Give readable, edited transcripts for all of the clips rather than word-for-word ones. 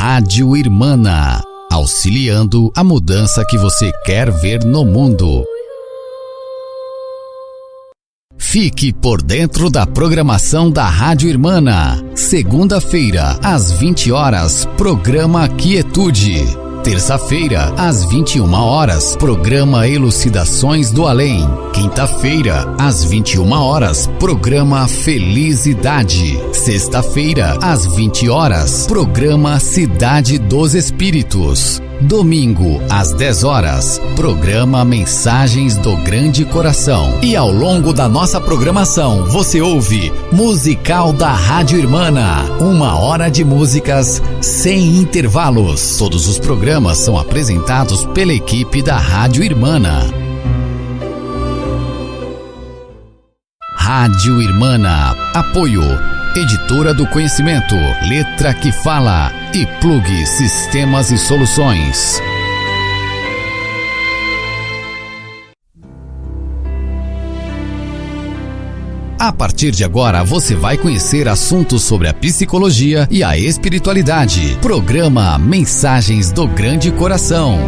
Rádio Irmana, auxiliando a mudança que você quer ver no mundo. Fique por dentro da programação da Rádio Irmana. Segunda-feira, às 20 horas, programa Quietude. Terça-feira, às 21 horas, programa Elucidações do Além. Quinta-feira, às 21 horas, programa Felicidade. Sexta-feira, às 20 horas, programa Cidade dos Espíritos. Domingo, às 10 horas, programa Mensagens do Grande Coração. E ao longo da nossa programação, você ouve Musical da Rádio Irmana. 1 hora de músicas sem intervalos. Todos os programas são apresentados pela equipe da Rádio Irmana. Rádio Irmana. Apoio Editora do Conhecimento, Letra que Fala e Plug Sistemas e Soluções. A partir de agora você vai conhecer assuntos sobre a psicologia e a espiritualidade. Programa Mensagens do Grande Coração.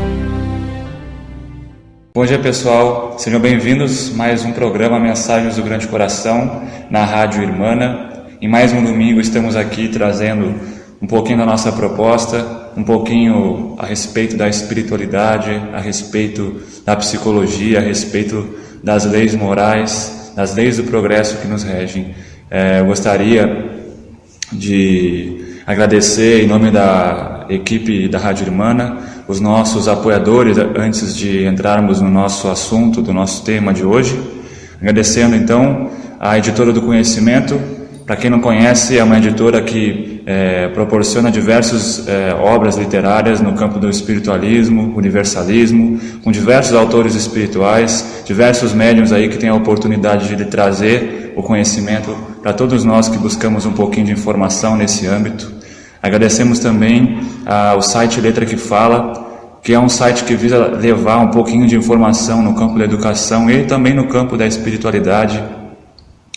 Bom dia, pessoal, sejam bem-vindos a mais um programa Mensagens do Grande Coração na Rádio Irmana. Em mais um domingo estamos aqui trazendo um pouquinho da nossa proposta, um pouquinho a respeito da espiritualidade, a respeito da psicologia, a respeito das leis morais, das leis do progresso que nos regem. Eu gostaria de agradecer em nome da equipe da Rádio Irmana, os nossos apoiadores, antes de entrarmos no nosso assunto, do nosso tema de hoje. Agradecendo então a Editora do Conhecimento. Para quem não conhece, é uma editora que proporciona diversas obras literárias no campo do espiritualismo, universalismo, com diversos autores espirituais, diversos médiuns aí que têm a oportunidade de lhe trazer o conhecimento para todos nós que buscamos um pouquinho de informação nesse âmbito. Agradecemos também ao site Letra que Fala, que é um site que visa levar um pouquinho de informação no campo da educação e também no campo da espiritualidade,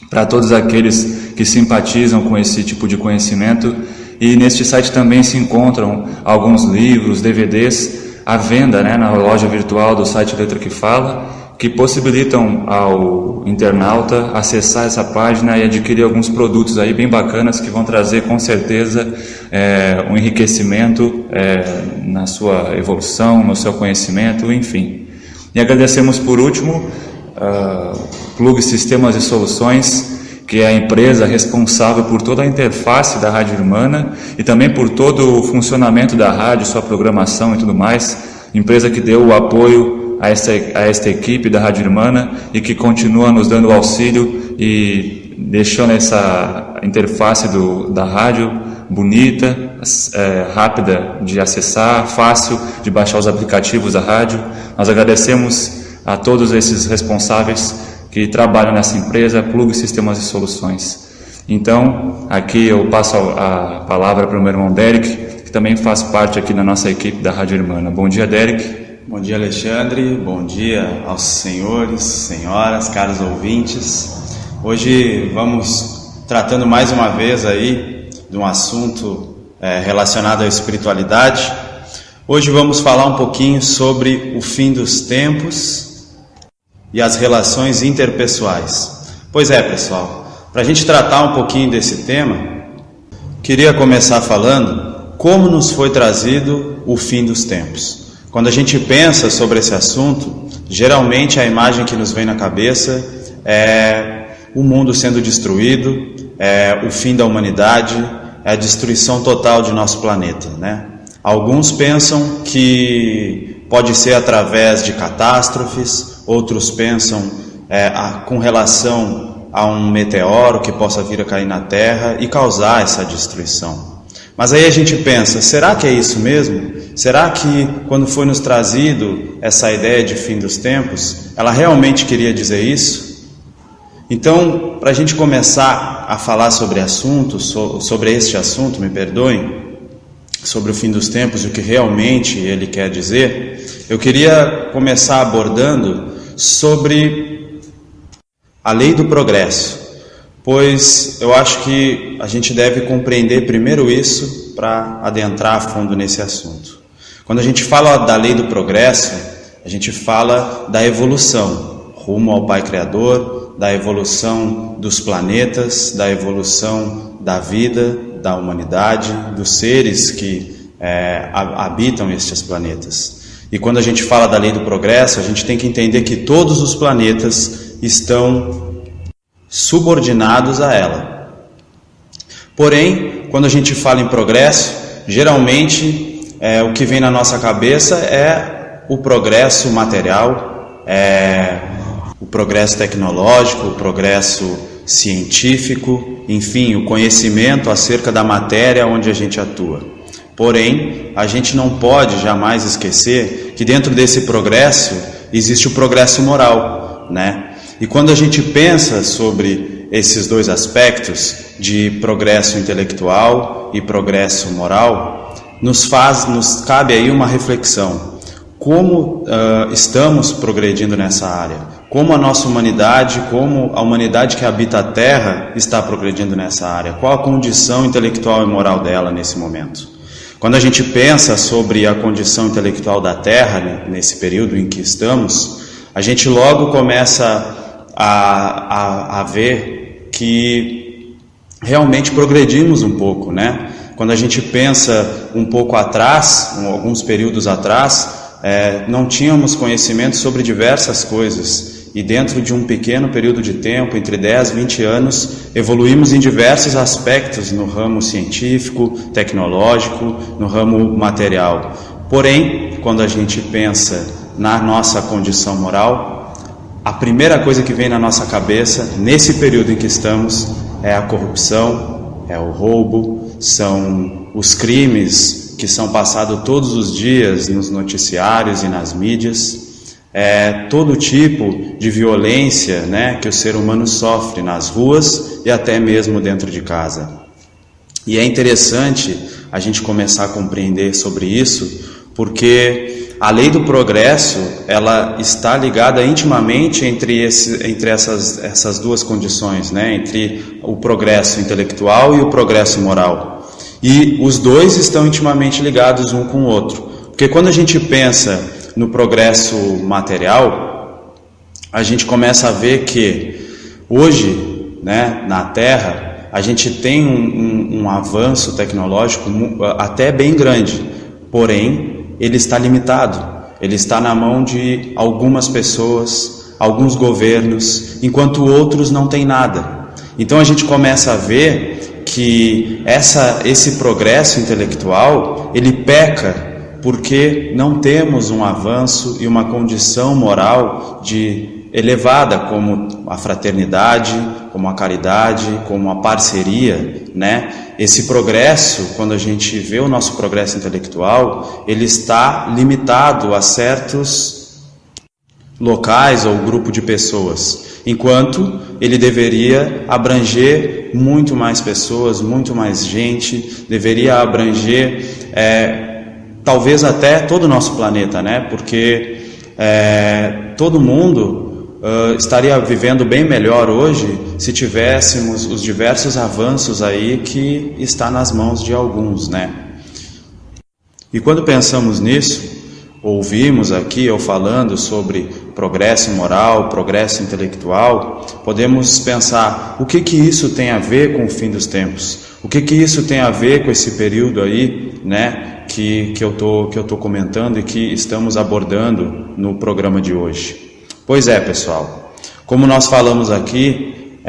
para todos aqueles que simpatizam com esse tipo de conhecimento. E neste site também se encontram alguns livros, DVDs, à venda, na loja virtual do site Letra que Fala, que possibilitam ao internauta acessar essa página e adquirir alguns produtos aí bem bacanas que vão trazer com certeza um enriquecimento na sua evolução, no seu conhecimento, enfim. E agradecemos por último Plug Sistemas e Soluções, que é a empresa responsável por toda a interface da Rádio Irmana e também por todo o funcionamento da rádio, sua programação e tudo mais. Empresa que deu o apoio a esta equipe da Rádio Irmana e que continua nos dando auxílio e deixando essa interface da rádio bonita, rápida de acessar, fácil de baixar os aplicativos da rádio. Nós agradecemos a todos esses responsáveis que trabalham nessa empresa, Plug Sistemas e Soluções. Então, aqui eu passo a palavra para o meu irmão Derek, que também faz parte aqui da nossa equipe da Rádio Irmana. Bom dia, Derek. Bom dia, Alexandre. Bom dia aos senhores, senhoras, caros ouvintes. Hoje vamos tratando mais uma vez aí de um assunto relacionado à espiritualidade. Hoje vamos falar um pouquinho sobre o fim dos tempos e as relações interpessoais. Pois é, pessoal, para a gente tratar um pouquinho desse tema, queria começar falando como nos foi trazido o fim dos tempos. Quando a gente pensa sobre esse assunto, geralmente a imagem que nos vem na cabeça é o mundo sendo destruído, é o fim da humanidade, é a destruição total de nosso planeta, Alguns pensam que pode ser através de catástrofes, outros pensam com relação a um meteoro que possa vir a cair na Terra e causar essa destruição. Mas aí a gente pensa, será que é isso mesmo? Será que quando foi nos trazido essa ideia de fim dos tempos, ela realmente queria dizer isso? Então, para a gente começar a falar sobre este assunto, me perdoem, sobre o fim dos tempos e o que realmente ele quer dizer, eu queria começar abordando sobre a lei do progresso. pois eu acho que a gente deve compreender primeiro isso para adentrar a fundo nesse assunto. Quando a gente fala da lei do progresso, a gente fala da evolução, rumo ao Pai Criador, da evolução dos planetas, da evolução da vida, da humanidade, dos seres que habitam estes planetas. E quando a gente fala da lei do progresso, a gente tem que entender que todos os planetas estão subordinados a ela. Porém, quando a gente fala em progresso, geralmente o que vem na nossa cabeça é o progresso material, o progresso tecnológico, o progresso científico, enfim, o conhecimento acerca da matéria onde a gente atua. Porém, a gente não pode jamais esquecer que dentro desse progresso existe o progresso moral, né? E quando a gente pensa sobre esses dois aspectos de progresso intelectual e progresso moral, nos cabe aí uma reflexão. Como estamos progredindo nessa área? Como a nossa humanidade, como a humanidade que habita a Terra está progredindo nessa área? Qual a condição intelectual e moral dela nesse momento? Quando a gente pensa sobre a condição intelectual da Terra, nesse período em que estamos, a gente logo começa a ver que realmente progredimos um pouco, né? Quando a gente pensa um pouco atrás, alguns períodos atrás, não tínhamos conhecimento sobre diversas coisas, e dentro de um pequeno período de tempo, entre 10 e 20 anos, evoluímos em diversos aspectos no ramo científico, tecnológico, no ramo material. Porém, quando a gente pensa na nossa condição moral, a primeira coisa que vem na nossa cabeça, nesse período em que estamos, é a corrupção, é o roubo, são os crimes que são passados todos os dias nos noticiários e nas mídias, todo tipo de violência, né, que o ser humano sofre nas ruas e até mesmo dentro de casa. E é interessante a gente começar a compreender sobre isso, porque a lei do progresso, ela está ligada intimamente entre essas duas condições, né, entre o progresso intelectual e o progresso moral. E os dois estão intimamente ligados um com o outro. Porque quando a gente pensa no progresso material, a gente começa a ver que hoje, né, na Terra, a gente tem um avanço tecnológico até bem grande, porém ele está limitado, ele está na mão de algumas pessoas, alguns governos, enquanto outros não têm nada. Então a gente começa a ver que esse progresso intelectual, ele peca porque não temos um avanço e uma condição moral elevada, como a fraternidade, como a caridade, como a parceria, né? Esse progresso, quando a gente vê o nosso progresso intelectual, ele está limitado a certos locais ou grupo de pessoas, enquanto ele deveria abranger muito mais pessoas, muito mais gente, deveria abranger talvez até todo o nosso planeta, né? Porque todo mundo estaria vivendo bem melhor hoje se tivéssemos os diversos avanços aí que está nas mãos de alguns, né? E quando pensamos nisso, ouvimos aqui eu falando sobre progresso moral, progresso intelectual, podemos pensar o que isso tem a ver com o fim dos tempos, o que isso tem a ver com esse período aí, né, que eu tô comentando e que estamos abordando no programa de hoje. Pois é, pessoal, como nós falamos aqui,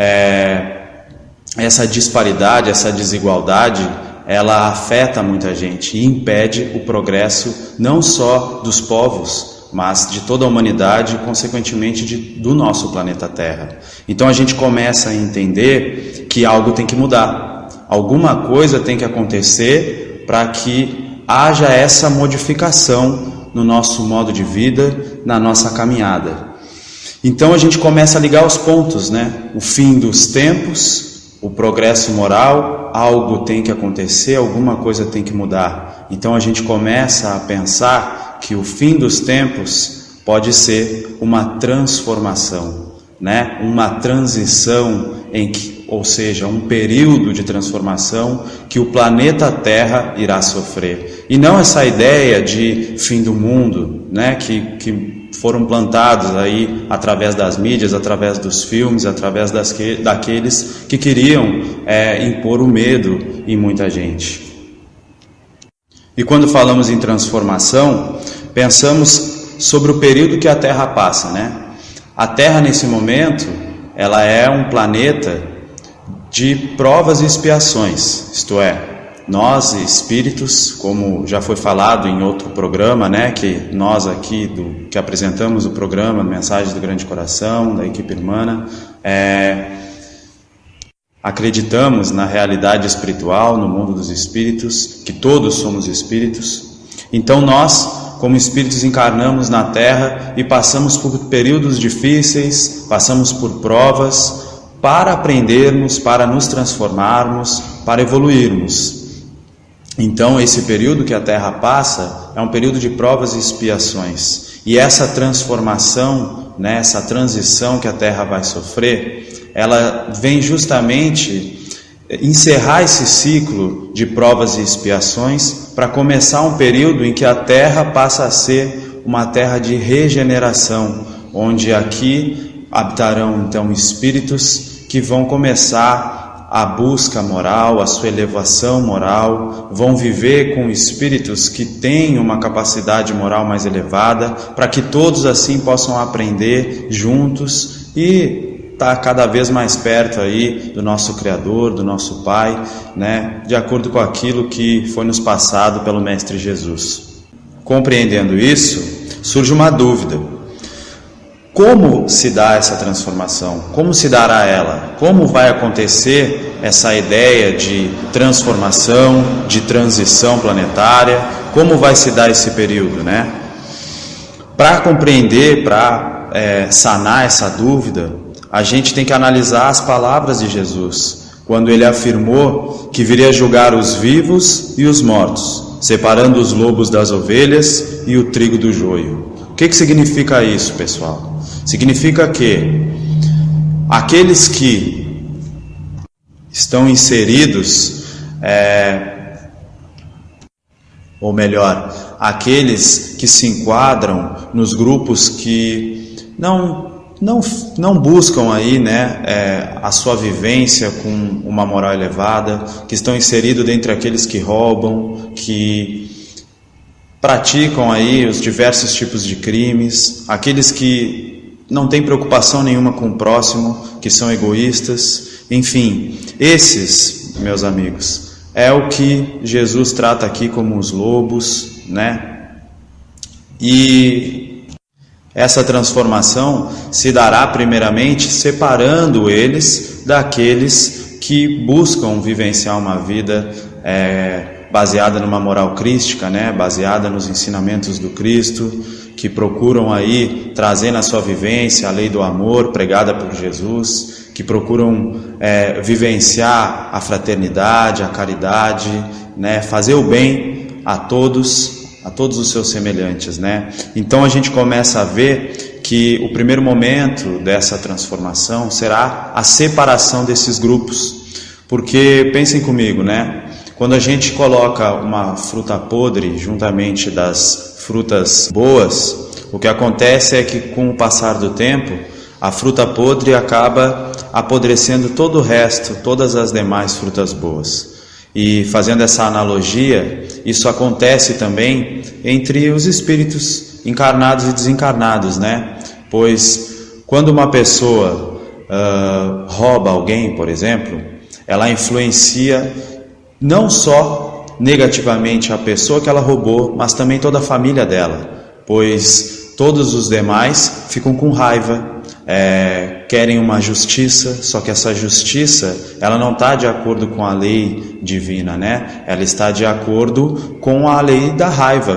essa disparidade, essa desigualdade, ela afeta muita gente e impede o progresso não só dos povos, mas de toda a humanidade e, consequentemente, do nosso planeta Terra. Então a gente começa a entender que algo tem que mudar, alguma coisa tem que acontecer para que haja essa modificação no nosso modo de vida, na nossa caminhada. Então a gente começa a ligar os pontos, né? O fim dos tempos, o progresso moral, algo tem que acontecer, alguma coisa tem que mudar. Então a gente começa a pensar que o fim dos tempos pode ser uma transformação, né? Uma transição em que ou seja, um período de transformação que o planeta Terra irá sofrer. E não essa ideia de fim do mundo, né, que foram plantados aí através das mídias, através dos filmes, através daqueles que queriam impor o medo em muita gente. E quando falamos em transformação, pensamos sobre o período que a Terra passa, né? A Terra, nesse momento, ela é um planeta de provas e expiações, isto é, nós espíritos, como já foi falado em outro programa, né, que nós aqui que apresentamos o programa Mensagens do Grande Coração, da equipe Irmana, acreditamos na realidade espiritual, no mundo dos espíritos, que todos somos espíritos. Então nós, como espíritos, encarnamos na Terra e passamos por períodos difíceis, passamos por provas para aprendermos, para nos transformarmos, para evoluirmos. Então esse período que a Terra passa é um período de provas e expiações. E essa transformação, né, essa transição que a Terra vai sofrer, ela vem justamente encerrar esse ciclo de provas e expiações para começar um período em que a Terra passa a ser uma terra de regeneração, onde aqui habitarão então espíritos que vão começar a busca moral, a sua elevação moral, vão viver com espíritos que têm uma capacidade moral mais elevada, para que todos assim possam aprender juntos e estar cada vez mais perto aí do nosso Criador, do nosso Pai, né, de acordo com aquilo que foi nos passado pelo Mestre Jesus. Compreendendo isso, surge uma dúvida: como se dá essa transformação? Como se dará ela? Como vai acontecer essa ideia de transformação, de transição planetária? Como vai se dar esse período, né? Para compreender, para sanar essa dúvida, a gente tem que analisar as palavras de Jesus, quando ele afirmou que viria julgar os vivos e os mortos, separando os lobos das ovelhas e o trigo do joio. O que significa isso, pessoal? Significa que aqueles que estão inseridos, ou melhor, aqueles que se enquadram nos grupos que não buscam aí, né, a sua vivência com uma moral elevada, que estão inseridos dentre aqueles que roubam, que praticam aí os diversos tipos de crimes, aqueles que não têm preocupação nenhuma com o próximo, que são egoístas, enfim, esses, meus amigos, é o que Jesus trata aqui como os lobos, né? E essa transformação se dará primeiramente separando eles daqueles que buscam vivenciar uma vida baseada numa moral crística, né? Baseada nos ensinamentos do Cristo, que procuram aí trazer na sua vivência a lei do amor pregada por Jesus, que procuram vivenciar a fraternidade, a caridade, né? Fazer o bem a todos os seus semelhantes, né? Então a gente começa a ver que o primeiro momento dessa transformação será a separação desses grupos, porque pensem comigo, né? Quando a gente coloca uma fruta podre juntamente das frutas boas, o que acontece é que com o passar do tempo, a fruta podre acaba apodrecendo todo o resto, todas as demais frutas boas. E fazendo essa analogia, isso acontece também entre os espíritos encarnados e desencarnados, né? Pois quando uma pessoa rouba alguém, por exemplo, ela influencia não só negativamente a pessoa que ela roubou, mas também toda a família dela, pois todos os demais ficam com raiva, querem uma justiça, só que essa justiça ela não está de acordo com a lei divina, né? Ela está de acordo com a lei da raiva,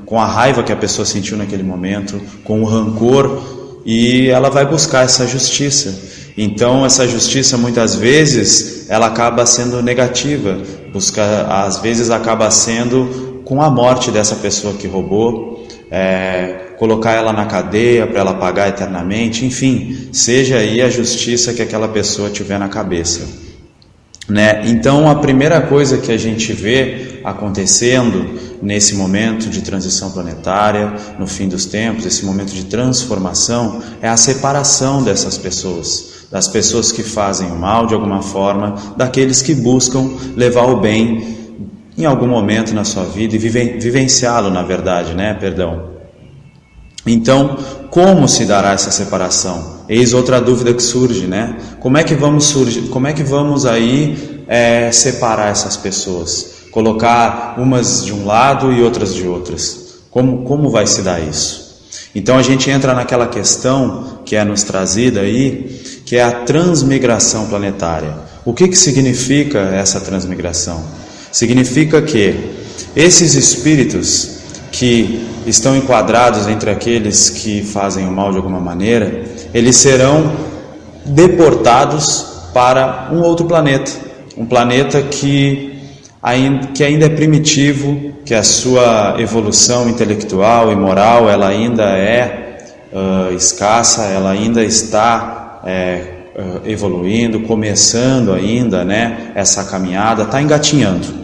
com a raiva que a pessoa sentiu naquele momento, com o rancor, e ela vai buscar essa justiça. Então essa justiça muitas vezes ela acaba sendo negativa, às vezes acaba sendo com a morte dessa pessoa que roubou, colocar ela na cadeia para ela pagar eternamente, enfim, seja aí a justiça que aquela pessoa tiver na cabeça, né? Então a primeira coisa que a gente vê acontecendo nesse momento de transição planetária, no fim dos tempos, esse momento de transformação, é a separação dessas pessoas, das pessoas que fazem o mal de alguma forma, daqueles que buscam levar o bem em algum momento na sua vida e vivenciá-lo, na verdade, né? Então, como se dará essa separação? Eis outra dúvida que surge, né? Como é que vamos aí separar essas pessoas? Colocar umas de um lado e outras de outras? Como vai se dar isso? Então a gente entra naquela questão que é nos trazida aí, que é a transmigração planetária. O que significa essa transmigração? Significa que esses espíritos que estão enquadrados entre aqueles que fazem o mal de alguma maneira, eles serão deportados para um outro planeta, um planeta que ainda é primitivo, que a sua evolução intelectual e moral ela ainda é escassa, ela ainda está evoluindo, começando ainda, né, essa caminhada, está engatinhando.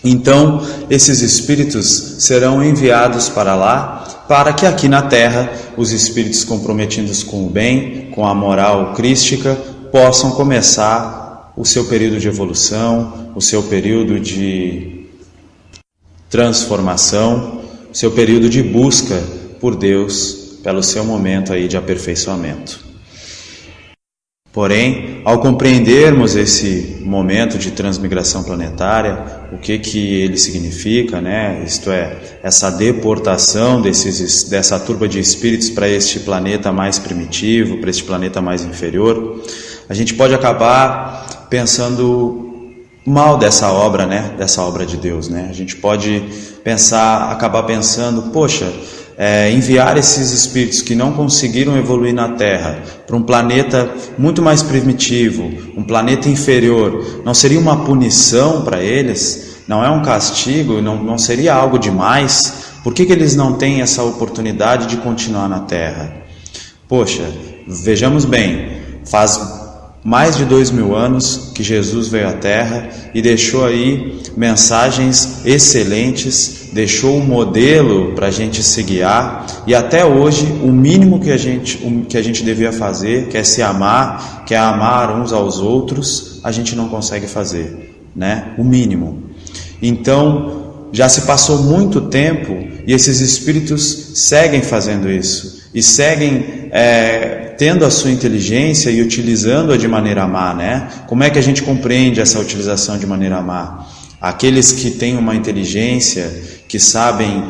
Então, esses espíritos serão enviados para lá, para que aqui na Terra, os espíritos comprometidos com o bem, com a moral crística, possam começar o seu período de evolução, o seu período de transformação, o seu período de busca por Deus, pelo seu momento aí de aperfeiçoamento. Porém, ao compreendermos esse momento de transmigração planetária, o que ele significa, né? Isto é, essa deportação dessa turba de espíritos para este planeta mais primitivo, para este planeta mais inferior, a gente pode acabar pensando mal dessa obra, né? Dessa obra de Deus, né? A gente pode acabar pensando, poxa, enviar esses espíritos que não conseguiram evoluir na Terra para um planeta muito mais primitivo, um planeta inferior, não seria uma punição para eles? Não é um castigo? Não seria algo demais? Por que eles não têm essa oportunidade de continuar na Terra? Poxa, vejamos bem, faz mais de 2000 anos que Jesus veio à Terra e deixou aí mensagens excelentes, deixou um modelo para a gente se guiar, e até hoje o mínimo que a gente devia fazer, que é se amar, que é amar uns aos outros, a gente não consegue fazer, né? O mínimo. Então já se passou muito tempo e esses espíritos seguem fazendo isso e seguem tendo a sua inteligência e utilizando-a de maneira má, né? Como é que a gente compreende essa utilização de maneira má? Aqueles que têm uma inteligência, que sabem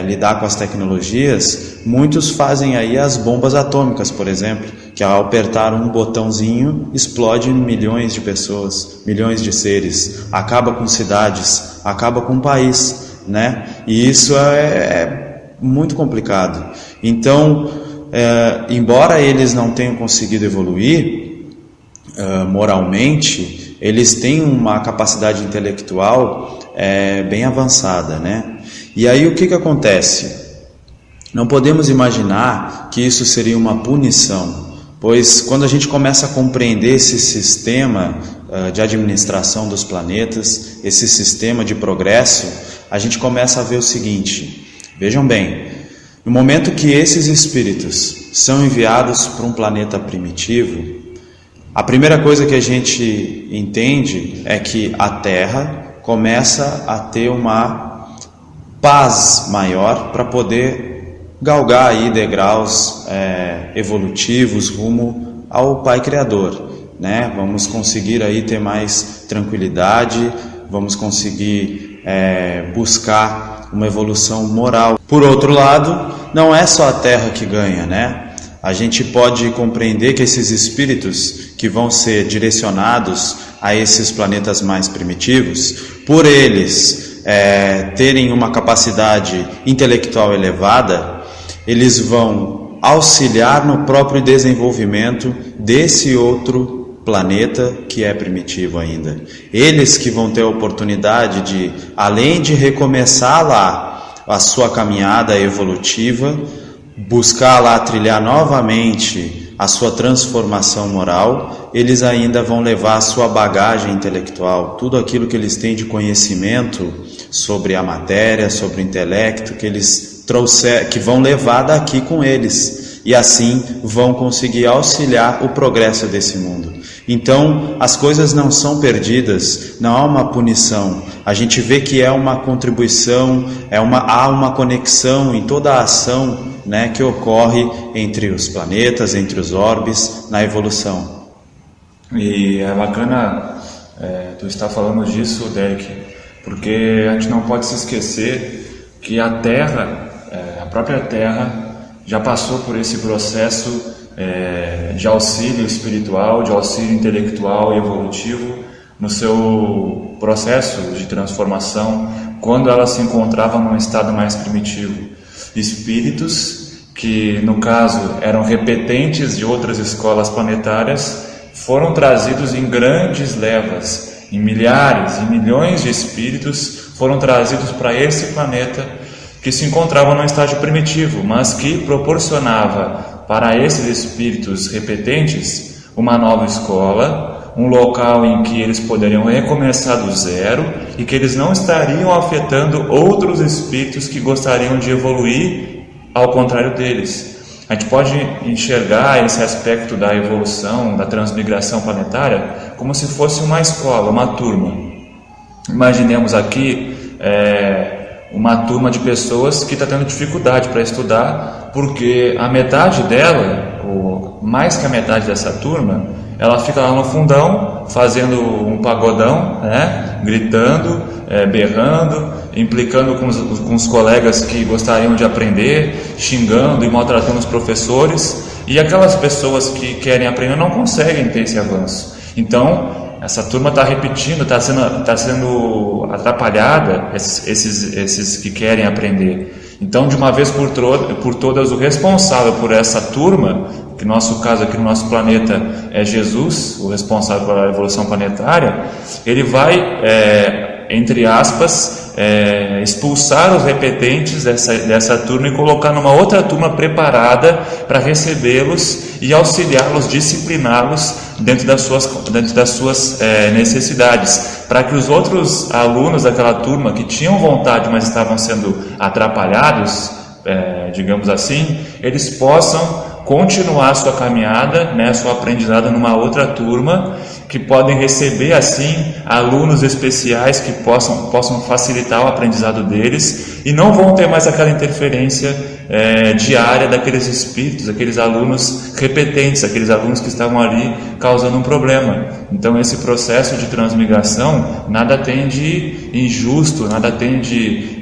lidar com as tecnologias, muitos fazem aí as bombas atômicas, por exemplo, que ao apertar um botãozinho explode milhões de pessoas, milhões de seres, acaba com cidades, acaba com um país, né? E isso é muito complicado. Então, embora eles não tenham conseguido evoluir moralmente, eles têm uma capacidade intelectual bem avançada, né? E aí o que acontece? Não podemos imaginar que isso seria uma punição, pois quando a gente começa a compreender esse sistema de administração dos planetas, esse sistema de progresso, a gente começa a ver o seguinte: vejam bem, no momento que esses espíritos são enviados para um planeta primitivo, a primeira coisa que a gente entende é que a Terra começa a ter uma paz maior para poder galgar aí degraus evolutivos rumo ao Pai Criador, né? Vamos conseguir aí ter mais tranquilidade, vamos conseguir buscar uma evolução moral. Por outro lado, não é só a Terra que ganha, né? A gente pode compreender que esses espíritos que vão ser direcionados a esses planetas mais primitivos, por eles terem uma capacidade intelectual elevada, eles vão auxiliar no próprio desenvolvimento desse outro planeta que é primitivo ainda. Eles que vão ter a oportunidade de, além de recomeçar lá a sua caminhada evolutiva, buscar lá trilhar novamente a sua transformação moral, eles ainda vão levar a sua bagagem intelectual, tudo aquilo que eles têm de conhecimento sobre a matéria, sobre o intelecto, que eles que vão levar daqui com eles, e assim vão conseguir auxiliar o progresso desse mundo. Então, as coisas não são perdidas, não há uma punição. A gente vê que é uma contribuição, há uma conexão em toda a ação, né, que ocorre entre os planetas, entre os orbes, na evolução. E é bacana tu estar falando disso, Derek, porque a gente não pode se esquecer que a Terra, a própria Terra, já passou por esse processo de auxílio espiritual, de auxílio intelectual e evolutivo no seu processo de transformação, quando ela se encontrava num estado mais primitivo. Espíritos que, no caso, eram repetentes de outras escolas planetárias, foram trazidos em grandes levas, em milhares e milhões de espíritos foram trazidos para esse planeta que se encontrava num estágio primitivo, mas que proporcionava para esses espíritos repetentes uma nova escola, um local em que eles poderiam recomeçar do zero e que eles não estariam afetando outros espíritos que gostariam de evoluir ao contrário deles. A gente pode enxergar esse aspecto da evolução, da transmigração planetária, como se fosse uma escola, uma turma. Imaginemos aqui uma turma de pessoas que está tendo dificuldade para estudar, porque a metade dela, ou mais que a metade dessa turma, ela fica lá no fundão, fazendo um pagodão, né? Gritando, berrando, implicando com os colegas que gostariam de aprender, xingando e maltratando os professores, e aquelas pessoas que querem aprender não conseguem ter esse avanço. Então, essa turma está repetindo, está sendo atrapalhada, esses que querem aprender. Então, de uma vez por todas, o responsável por essa turma, que no nosso caso aqui no nosso planeta é Jesus, o responsável pela evolução planetária, ele vai, entre aspas, expulsar os repetentes dessa turma e colocar numa outra turma preparada para recebê-los e auxiliá-los, discipliná-los dentro das suas necessidades, para que os outros alunos daquela turma que tinham vontade, mas estavam sendo atrapalhados, digamos assim, eles possam continuar sua caminhada, né, sua aprendizado numa outra turma, que podem receber assim alunos especiais que possam facilitar o aprendizado deles e não vão ter mais aquela interferência diária daqueles espíritos, aqueles alunos repetentes, aqueles alunos que estavam ali causando um problema. Então esse processo de transmigração nada tem de injusto, nada tem de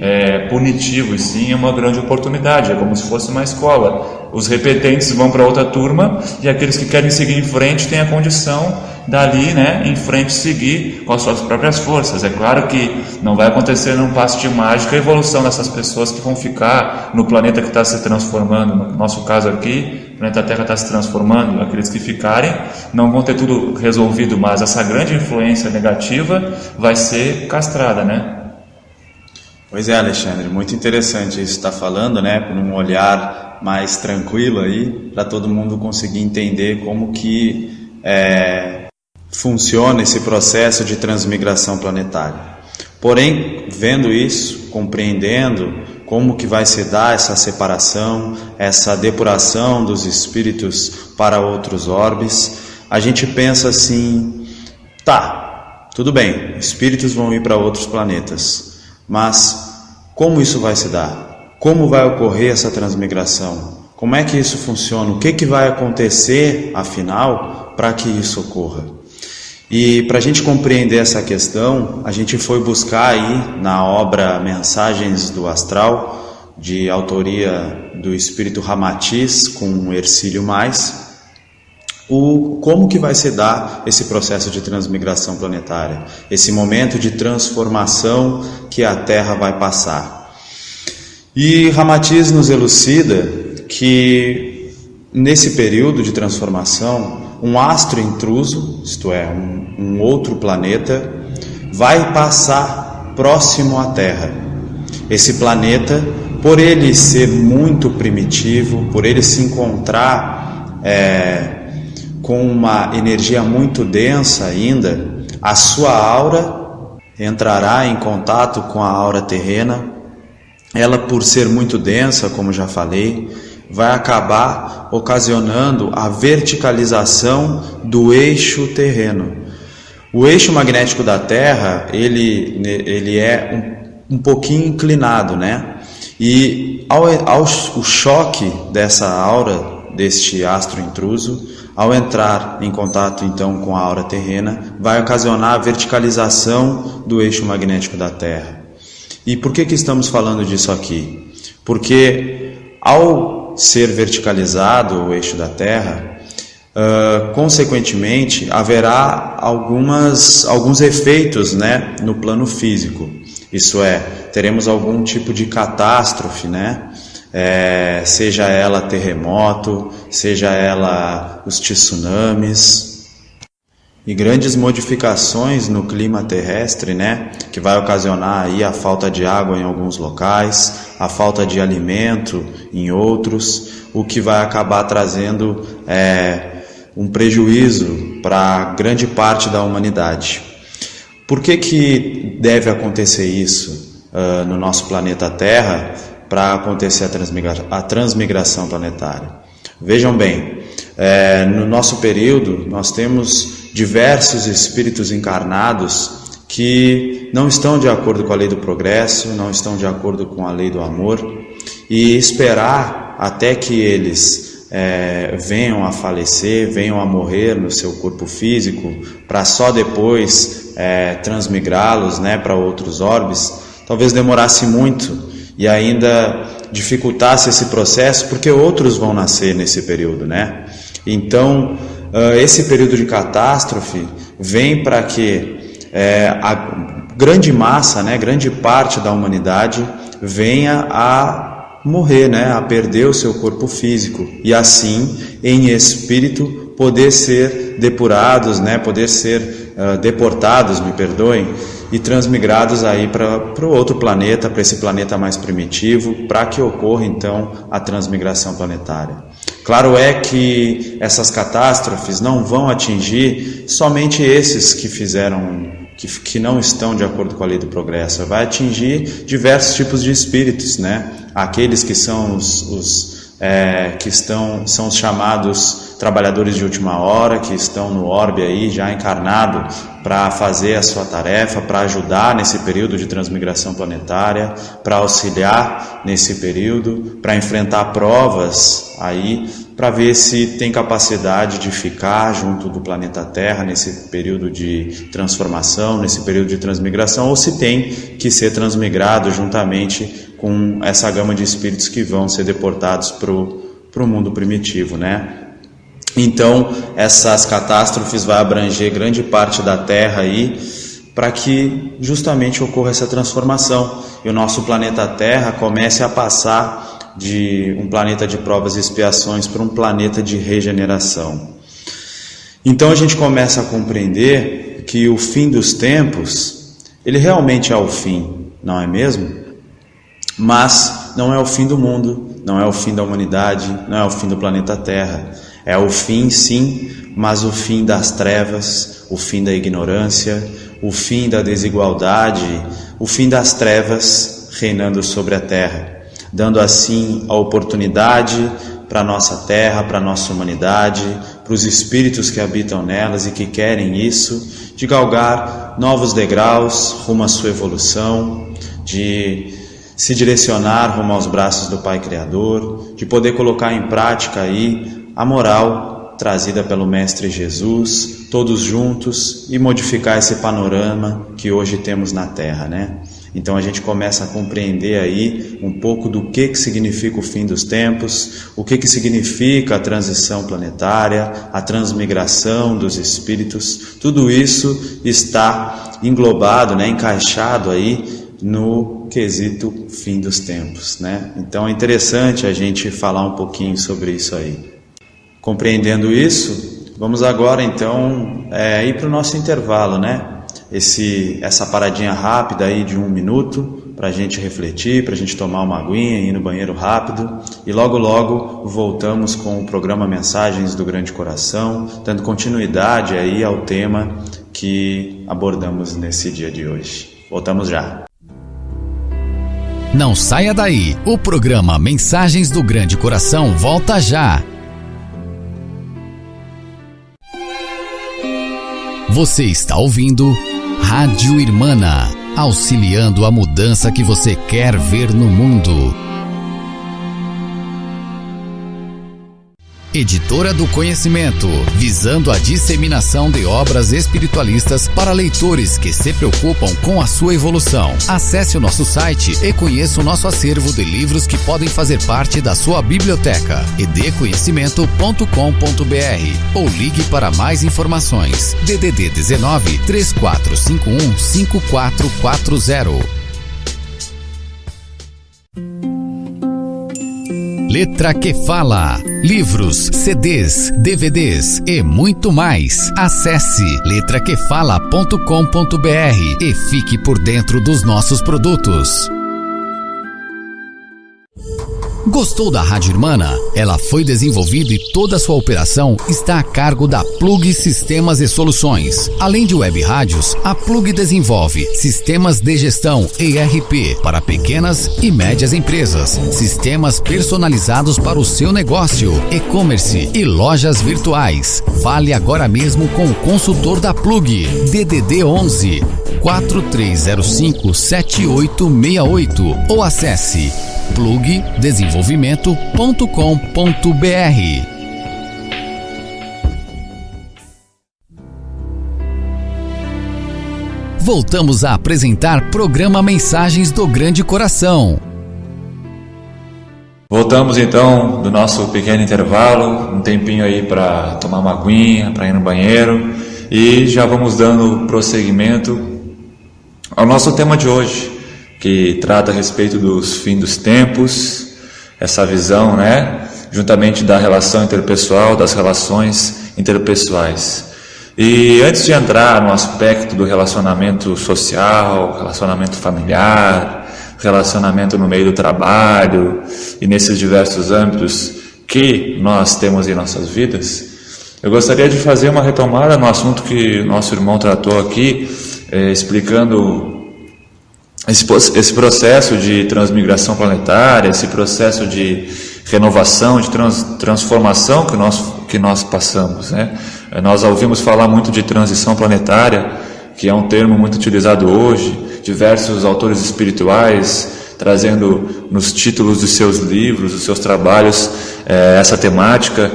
punitivo, e sim é uma grande oportunidade, é como se fosse uma escola. Os repetentes vão para outra turma e aqueles que querem seguir em frente têm a condição dali, né, em frente, seguir com as suas próprias forças. É claro que não vai acontecer num passe de mágica a evolução dessas pessoas que vão ficar no planeta que está se transformando. No nosso caso aqui, o planeta Terra está se transformando. Aqueles que ficarem não vão ter tudo resolvido, mas essa grande influência negativa vai ser castrada, né? Pois é, Alexandre, muito interessante isso que está falando, né, por um olhar mais tranquilo aí, para todo mundo conseguir entender como que funciona esse processo de transmigração planetária. Porém, vendo isso, compreendendo como que vai se dar essa separação, essa depuração dos espíritos para outros orbes, a gente pensa assim, tá, tudo bem, espíritos vão ir para outros planetas, mas como isso vai se dar? Como vai ocorrer essa transmigração? Como é que isso funciona? O que vai acontecer, afinal, para que isso ocorra? E para a gente compreender essa questão, a gente foi buscar aí na obra Mensagens do Astral, de autoria do Espírito Ramatiz, com Hercílio Mais, como que vai se dar esse processo de transmigração planetária, esse momento de transformação que a Terra vai passar. E Ramatiz nos elucida que nesse período de transformação, um astro intruso, isto é, um outro planeta, vai passar próximo à Terra. esse planeta, por ele ser muito primitivo, por ele se encontrar com uma energia muito densa ainda, a sua aura entrará em contato com a aura terrena. Ela, por ser muito densa, como já falei, vai acabar ocasionando a verticalização do eixo terreno. O eixo magnético da Terra, ele é um pouquinho inclinado, né? E o choque dessa aura, deste astro intruso, ao entrar em contato então com a aura terrena, vai ocasionar a verticalização do eixo magnético da Terra. E por que estamos falando disso aqui? Porque ao ser verticalizado o eixo da Terra, consequentemente haverá alguns efeitos, né, no plano físico. Isso é, teremos algum tipo de catástrofe, né? Seja ela terremoto, seja ela os tsunamis, e grandes modificações no clima terrestre, né, que vai ocasionar aí a falta de água em alguns locais, a falta de alimento em outros, o que vai acabar trazendo um prejuízo para grande parte da humanidade. Por que deve acontecer isso no nosso planeta Terra para acontecer a transmigração planetária? Vejam bem, no nosso período nós temos diversos espíritos encarnados que não estão de acordo com a lei do progresso, não estão de acordo com a lei do amor, e esperar até que eles venham a falecer, venham a morrer no seu corpo físico, para só depois transmigrá-los, né, para outros orbes, talvez demorasse muito e ainda dificultasse esse processo, porque outros vão nascer nesse período, né? Então, esse período de catástrofe vem para que a grande massa, né, grande parte da humanidade venha a morrer, né, a perder o seu corpo físico, e assim, em espírito, poder ser depurados, né, poder ser deportados, me perdoem, e transmigrados aí para o outro planeta, para esse planeta mais primitivo, para que ocorra então a transmigração planetária. Claro é que essas catástrofes não vão atingir somente esses que não estão de acordo com a lei do progresso, vai atingir diversos tipos de espíritos, né? Aqueles que são são os chamados trabalhadores de última hora, que estão no orbe aí já encarnado para fazer a sua tarefa, para ajudar nesse período de transmigração planetária, para auxiliar nesse período, para enfrentar provas aí, para ver se tem capacidade de ficar junto do planeta Terra nesse período de transformação, nesse período de transmigração, ou se tem que ser transmigrado juntamente com essa gama de espíritos que vão ser deportados para o mundo primitivo, né? Então, essas catástrofes vão abranger grande parte da Terra aí, para que justamente ocorra essa transformação e o nosso planeta Terra comece a passar de um planeta de provas e expiações para um planeta de regeneração. Então a gente começa a compreender que o fim dos tempos, ele realmente é o fim, não é mesmo? Mas não é o fim do mundo, não é o fim da humanidade, não é o fim do planeta Terra. É o fim, sim, mas o fim das trevas, o fim da ignorância, o fim da desigualdade, o fim das trevas reinando sobre a Terra, dando assim a oportunidade para a nossa Terra, para a nossa humanidade, para os espíritos que habitam nelas e que querem isso, de galgar novos degraus rumo à sua evolução, de se direcionar rumo aos braços do Pai Criador, de poder colocar em prática aí a moral trazida pelo Mestre Jesus, todos juntos, e modificar esse panorama que hoje temos na Terra, né? Então a gente começa a compreender aí um pouco do que significa o fim dos tempos, o que significa a transição planetária, a transmigração dos espíritos. Tudo isso está englobado, né, encaixado aí no quesito fim dos tempos, né? Então é interessante a gente falar um pouquinho sobre isso aí. Compreendendo isso, vamos agora então ir para o nosso intervalo, né? Essa paradinha rápida aí de 1 minuto, para a gente refletir, para a gente tomar uma aguinha, ir no banheiro rápido e logo voltamos com o programa Mensagens do Grande Coração, dando continuidade aí ao tema que abordamos nesse dia de hoje. Voltamos já. Não saia daí, o programa Mensagens do Grande Coração volta já. Você está ouvindo Rádio Irmana, auxiliando a mudança que você quer ver no mundo. Editora do Conhecimento, visando a disseminação de obras espiritualistas para leitores que se preocupam com a sua evolução. Acesse o nosso site e conheça o nosso acervo de livros que podem fazer parte da sua biblioteca, edconhecimento.com.br, ou ligue para mais informações. DDD 19 3451 5440. Letra que Fala. Livros, CDs, DVDs e muito mais. Acesse letraquefala.com.br e fique por dentro dos nossos produtos. Gostou da Rádio Irmana? Ela foi desenvolvida e toda a sua operação está a cargo da Plug Sistemas e Soluções. Além de web rádios, a Plug desenvolve sistemas de gestão ERP para pequenas e médias empresas, sistemas personalizados para o seu negócio, e-commerce e lojas virtuais. Fale agora mesmo com o consultor da Plug. DDD 11 4305 7868 ou acesse plugdesenvolvimento.com.br. Voltamos a apresentar programa Mensagens do Grande Coração. Voltamos então do nosso pequeno intervalo, um tempinho aí para tomar uma aguinha, para ir no banheiro, e já vamos dando prosseguimento ao nosso tema de hoje, que trata a respeito dos fins dos tempos, essa visão, juntamente da relação interpessoal, das relações interpessoais. E antes de entrar no aspecto do relacionamento social, relacionamento familiar, relacionamento no meio do trabalho e nesses diversos âmbitos que nós temos em nossas vidas, eu gostaria de fazer uma retomada no assunto que o nosso irmão tratou aqui, explicando esse processo de transmigração planetária, esse processo de renovação, de transformação que nós passamos, Nós ouvimos falar muito de transição planetária, que é um termo muito utilizado hoje, diversos autores espirituais trazendo nos títulos dos seus livros, dos seus trabalhos, essa temática,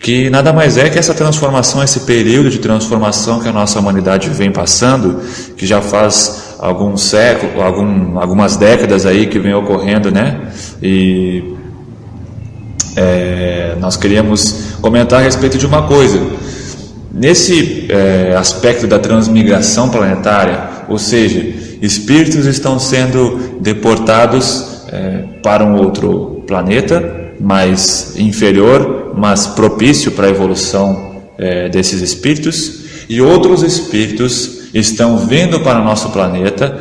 que nada mais é que essa transformação, esse período de transformação que a nossa humanidade vem passando, que já faz alguns séculos, algumas décadas aí que vem ocorrendo, E nós queríamos comentar a respeito de uma coisa. Nesse aspecto da transmigração planetária, ou seja, espíritos estão sendo deportados para um outro planeta, mais inferior, mas propício para a evolução desses espíritos, e outros espíritos estão vindo para o nosso planeta.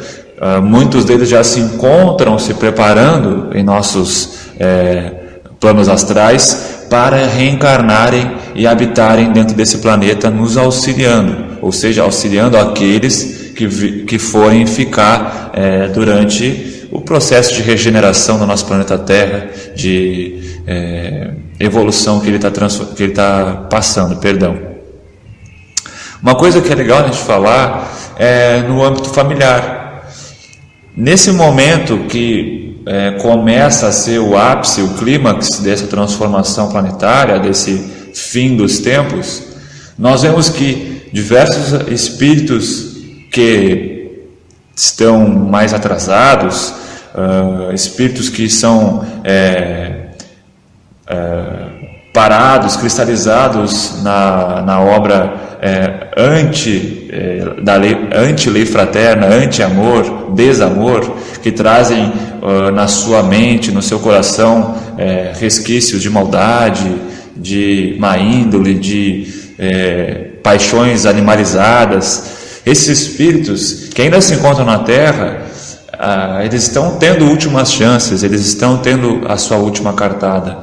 Muitos deles já se encontram se preparando em nossos planos astrais para reencarnarem e habitarem dentro desse planeta, nos auxiliando, ou seja, auxiliando aqueles que forem ficar durante o processo de regeneração do nosso planeta Terra, de evolução que ele está passando, Uma coisa que é legal a gente falar é no âmbito familiar. Nesse momento que começa a ser o ápice, o clímax dessa transformação planetária, desse fim dos tempos, nós vemos que diversos espíritos que estão mais atrasados, espíritos que são parados, cristalizados na obra anti-lei fraterna, anti-amor, desamor, que trazem na sua mente, no seu coração, resquícios de maldade, de má índole, de paixões animalizadas. Esses espíritos que ainda se encontram na Terra, eles estão tendo últimas chances, eles estão tendo a sua última cartada.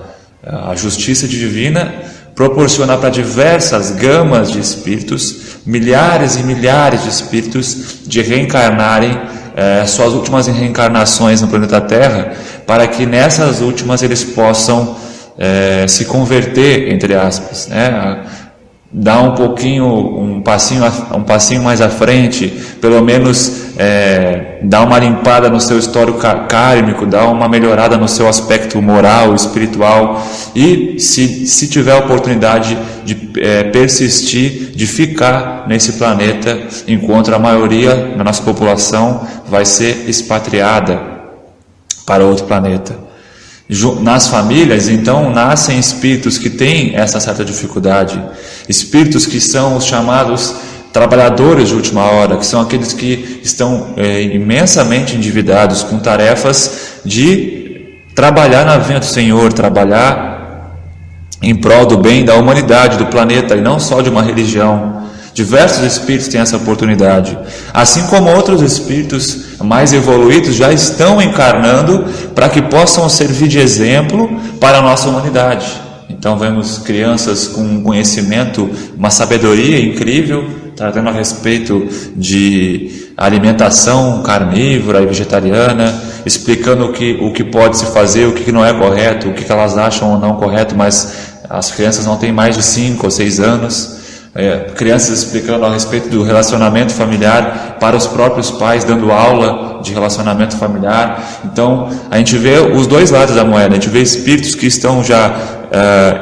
A justiça divina proporciona para diversas gamas de espíritos, milhares e milhares de espíritos, de reencarnarem suas últimas reencarnações no planeta Terra, para que nessas últimas eles possam se converter, entre aspas, né? Dar um passinho mais à frente, pelo menos dar uma limpada no seu histórico kármico, dar uma melhorada no seu aspecto moral, espiritual, e se tiver a oportunidade de persistir, de ficar nesse planeta, enquanto a maioria da nossa população vai ser expatriada para outro planeta. Nas famílias, então, nascem espíritos que têm essa certa dificuldade, espíritos que são os chamados trabalhadores de última hora, que são aqueles que estão imensamente endividados, com tarefas de trabalhar na vinha do Senhor, trabalhar em prol do bem da humanidade, do planeta, e não só de uma religião. Diversos espíritos têm essa oportunidade, assim como outros espíritos mais evoluídos já estão encarnando para que possam servir de exemplo para a nossa humanidade. Então vemos crianças com conhecimento, uma sabedoria incrível, tratando a respeito de alimentação carnívora e vegetariana, explicando o que pode se fazer, o que não é correto, o que elas acham ou não correto, mas as crianças não têm mais de 5 ou 6 anos. Crianças explicando a respeito do relacionamento familiar para os próprios pais, dando aula de relacionamento familiar. Então a gente vê os dois lados da moeda. A gente vê espíritos que estão já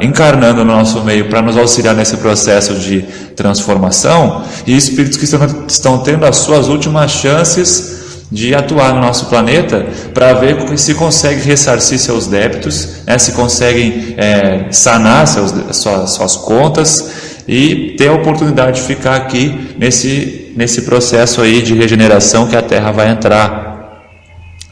encarnando no nosso meio para nos auxiliar nesse processo de transformação, e espíritos que estão tendo as suas últimas chances de atuar no nosso planeta para ver se consegue ressarcir seus débitos, se conseguem sanar suas contas e ter a oportunidade de ficar aqui nesse processo aí de regeneração que a Terra vai entrar.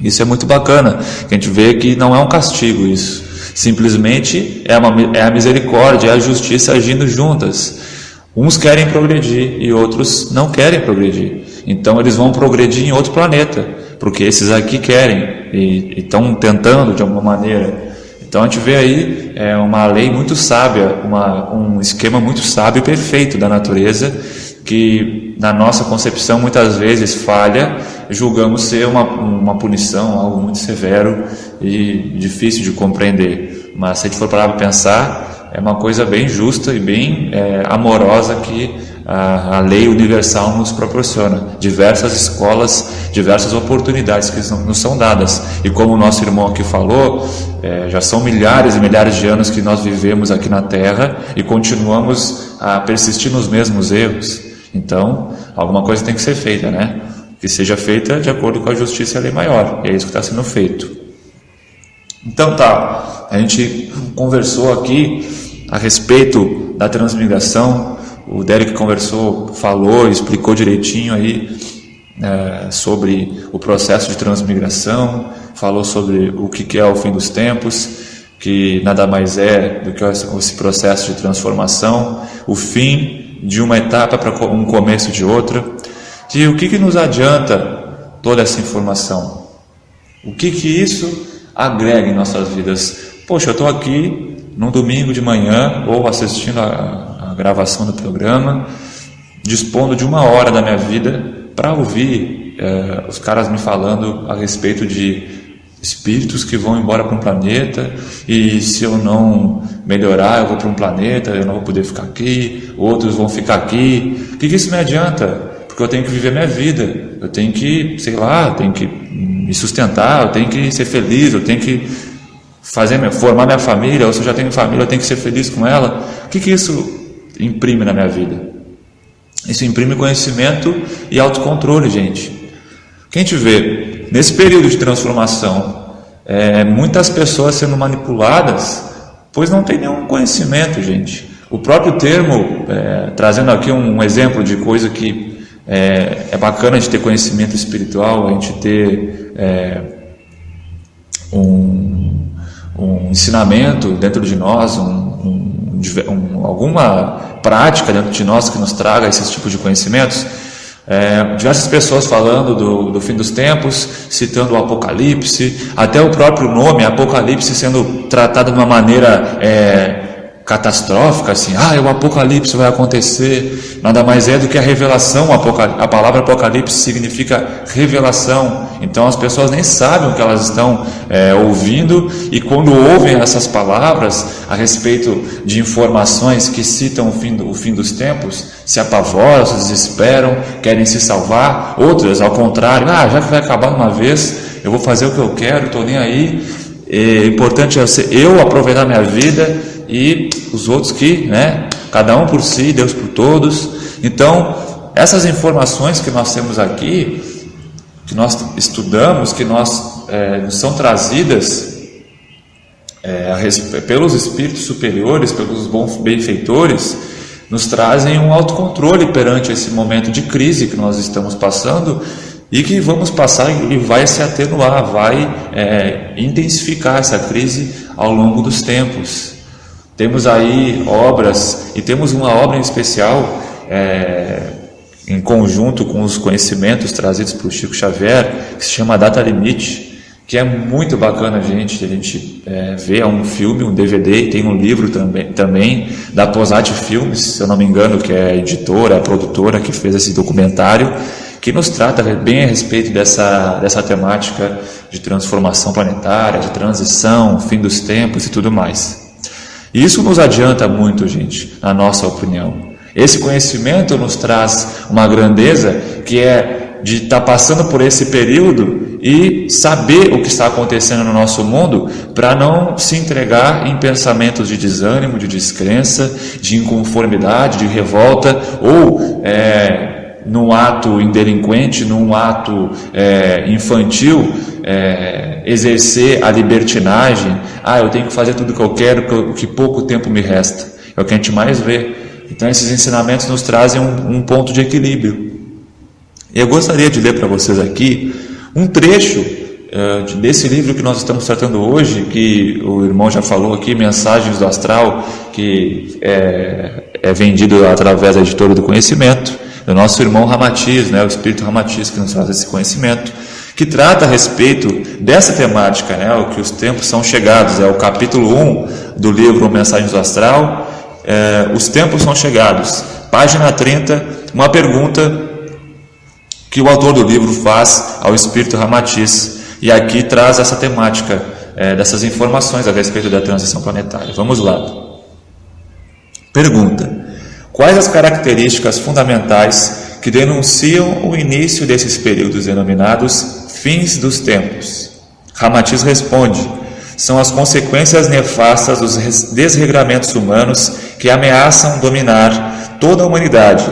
Isso é muito bacana, que a gente vê que não é um castigo isso, simplesmente é a misericórdia, é a justiça agindo juntas. Uns querem progredir e outros não querem progredir, então eles vão progredir em outro planeta, porque esses aqui querem e estão tentando de alguma maneira. Então a gente vê aí uma lei muito sábia, um esquema muito sábio e perfeito da natureza, que na nossa concepção muitas vezes falha, julgamos ser uma punição, algo muito severo e difícil de compreender. Mas se a gente for parar para pensar, é uma coisa bem justa e bem amorosa que a lei universal nos proporciona. Diversas escolas, diversas oportunidades que nos são dadas. E como o nosso irmão aqui falou, já são milhares e milhares de anos que nós vivemos aqui na Terra e continuamos a persistir nos mesmos erros. Então, alguma coisa tem que ser feita, né? Que seja feita de acordo com a justiça e a lei maior. E é isso que está sendo feito. Então tá, a gente conversou aqui a respeito da transmigração. O Derek falou, explicou direitinho aí sobre o processo de transmigração, falou sobre o que é o fim dos tempos, que nada mais é do que esse processo de transformação, o fim de uma etapa para um começo de outra. E o que nos adianta toda essa informação? O que isso agrega em nossas vidas? Poxa, eu estou aqui num domingo de manhã, ou assistindo a gravação do programa, dispondo de 1 hora da minha vida para ouvir os caras me falando a respeito de espíritos que vão embora para um planeta, e se eu não melhorar eu vou para um planeta, eu não vou poder ficar aqui, outros vão ficar aqui. O que isso me adianta? Porque eu tenho que viver minha vida, eu tenho que, tenho que me sustentar, eu tenho que ser feliz, eu tenho que formar minha família, ou se eu já tenho família eu tenho que ser feliz com ela. O que isso imprime na minha vida? Isso imprime conhecimento e autocontrole, gente. O que a gente vê nesse período de transformação, muitas pessoas sendo manipuladas, pois não tem nenhum conhecimento, gente. O próprio termo, trazendo aqui um exemplo de coisa que é bacana de ter conhecimento espiritual, a gente ter um ensinamento dentro de nós, alguma prática dentro de nós que nos traga esses tipos de conhecimentos. Diversas pessoas falando do fim dos tempos, citando o Apocalipse, até o próprio nome Apocalipse sendo tratado de uma maneira catastrófica, assim, o Apocalipse vai acontecer. Nada mais é do que a revelação. A palavra Apocalipse significa revelação. Então as pessoas nem sabem o que elas estão ouvindo, e quando ouvem essas palavras a respeito de informações que citam o fim dos tempos, se apavoram, se desesperam, querem se salvar. Outras, ao contrário, já que vai acabar de uma vez, eu vou fazer o que eu quero, estou nem aí. O importante é eu aproveitar minha vida, e os outros cada um por si, Deus por todos. Então, essas informações que nós temos aqui, que nós estudamos, que nos são trazidas pelos espíritos superiores, pelos bons benfeitores, nos trazem um autocontrole perante esse momento de crise que nós estamos passando, e que vamos passar e vai se atenuar, vai intensificar essa crise ao longo dos tempos. Temos aí obras, e temos uma obra em especial, em conjunto com os conhecimentos trazidos por Chico Xavier, que se chama Data Limite, que é muito bacana a gente ver. É um filme, um DVD, e tem um livro também da Posati Filmes, se eu não me engano, que é a editora, a produtora que fez esse documentário, que nos trata bem a respeito dessa temática de transformação planetária, de transição, fim dos tempos e tudo mais. E isso nos adianta muito, gente, na nossa opinião. Esse conhecimento nos traz uma grandeza que é de estar passando por esse período e saber o que está acontecendo no nosso mundo, para não se entregar em pensamentos de desânimo, de descrença, de inconformidade, de revolta, ou num ato indelinquente, num ato infantil, exercer a libertinagem. Eu tenho que fazer tudo o que eu quero, que pouco tempo me resta. É o que a gente mais vê. Então esses ensinamentos nos trazem um ponto de equilíbrio. Eu gostaria de ler para vocês aqui um trecho desse livro que nós estamos tratando hoje, que o irmão já falou aqui, Mensagens do Astral, que é vendido através da Editora do Conhecimento, do nosso irmão Ramatiz, o Espírito Ramatiz, que nos traz esse conhecimento, que trata a respeito dessa temática, o que os tempos são chegados. É o capítulo 1 do livro Mensagens do Astral, os tempos são chegados, página 30, uma pergunta que o autor do livro faz ao Espírito Ramatiz, e aqui traz essa temática, dessas informações a respeito da transição planetária. Vamos lá. Pergunta: quais as características fundamentais que denunciam o início desses períodos denominados fins dos tempos? Ramatiz responde: são as consequências nefastas dos desregramentos humanos que ameaçam dominar toda a humanidade.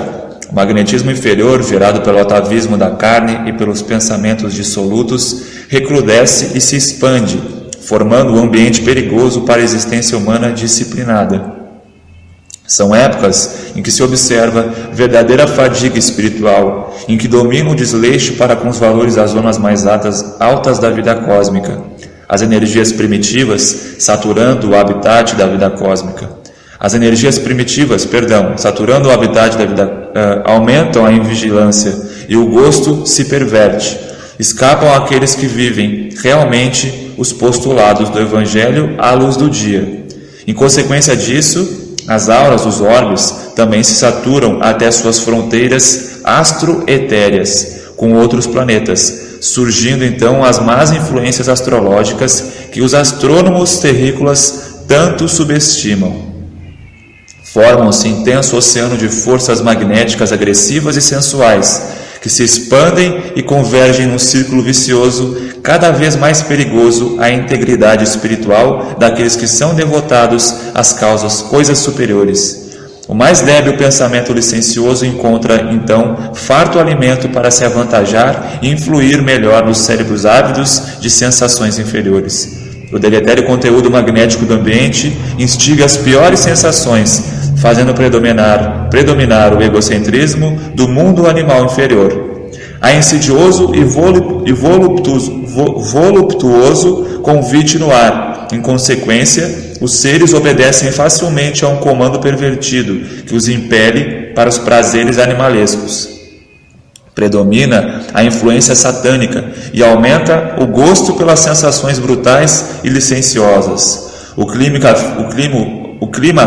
O magnetismo inferior, gerado pelo atavismo da carne e pelos pensamentos dissolutos, recrudesce e se expande, formando um ambiente perigoso para a existência humana disciplinada. São épocas em que se observa verdadeira fadiga espiritual, em que domina o desleixo para com os valores das zonas mais altas da vida cósmica. As energias primitivas saturando o habitat da vida cósmica. As energias primitivas, saturando o habitat da vida, aumentam a invigilância e o gosto se perverte. Escapam àqueles que vivem realmente os postulados do Evangelho à luz do dia. Em consequência disso, as auras dos orbes também se saturam até suas fronteiras astro-etéreas com outros planetas, surgindo então as más influências astrológicas que os astrônomos terrícolas tanto subestimam. Formam-se intenso oceano de forças magnéticas agressivas e sensuais, que se expandem e convergem num círculo vicioso cada vez mais perigoso à integridade espiritual daqueles que são devotados às coisas superiores. O mais débil pensamento licencioso encontra, então, farto alimento para se avantajar e influir melhor nos cérebros ávidos de sensações inferiores. O deletério conteúdo magnético do ambiente instiga as piores sensações, fazendo predominar o egocentrismo do mundo animal inferior. Há insidioso e voluptuoso convite no ar. Em consequência, os seres obedecem facilmente a um comando pervertido que os impele para os prazeres animalescos. Predomina a influência satânica e aumenta o gosto pelas sensações brutais e licenciosas. O clima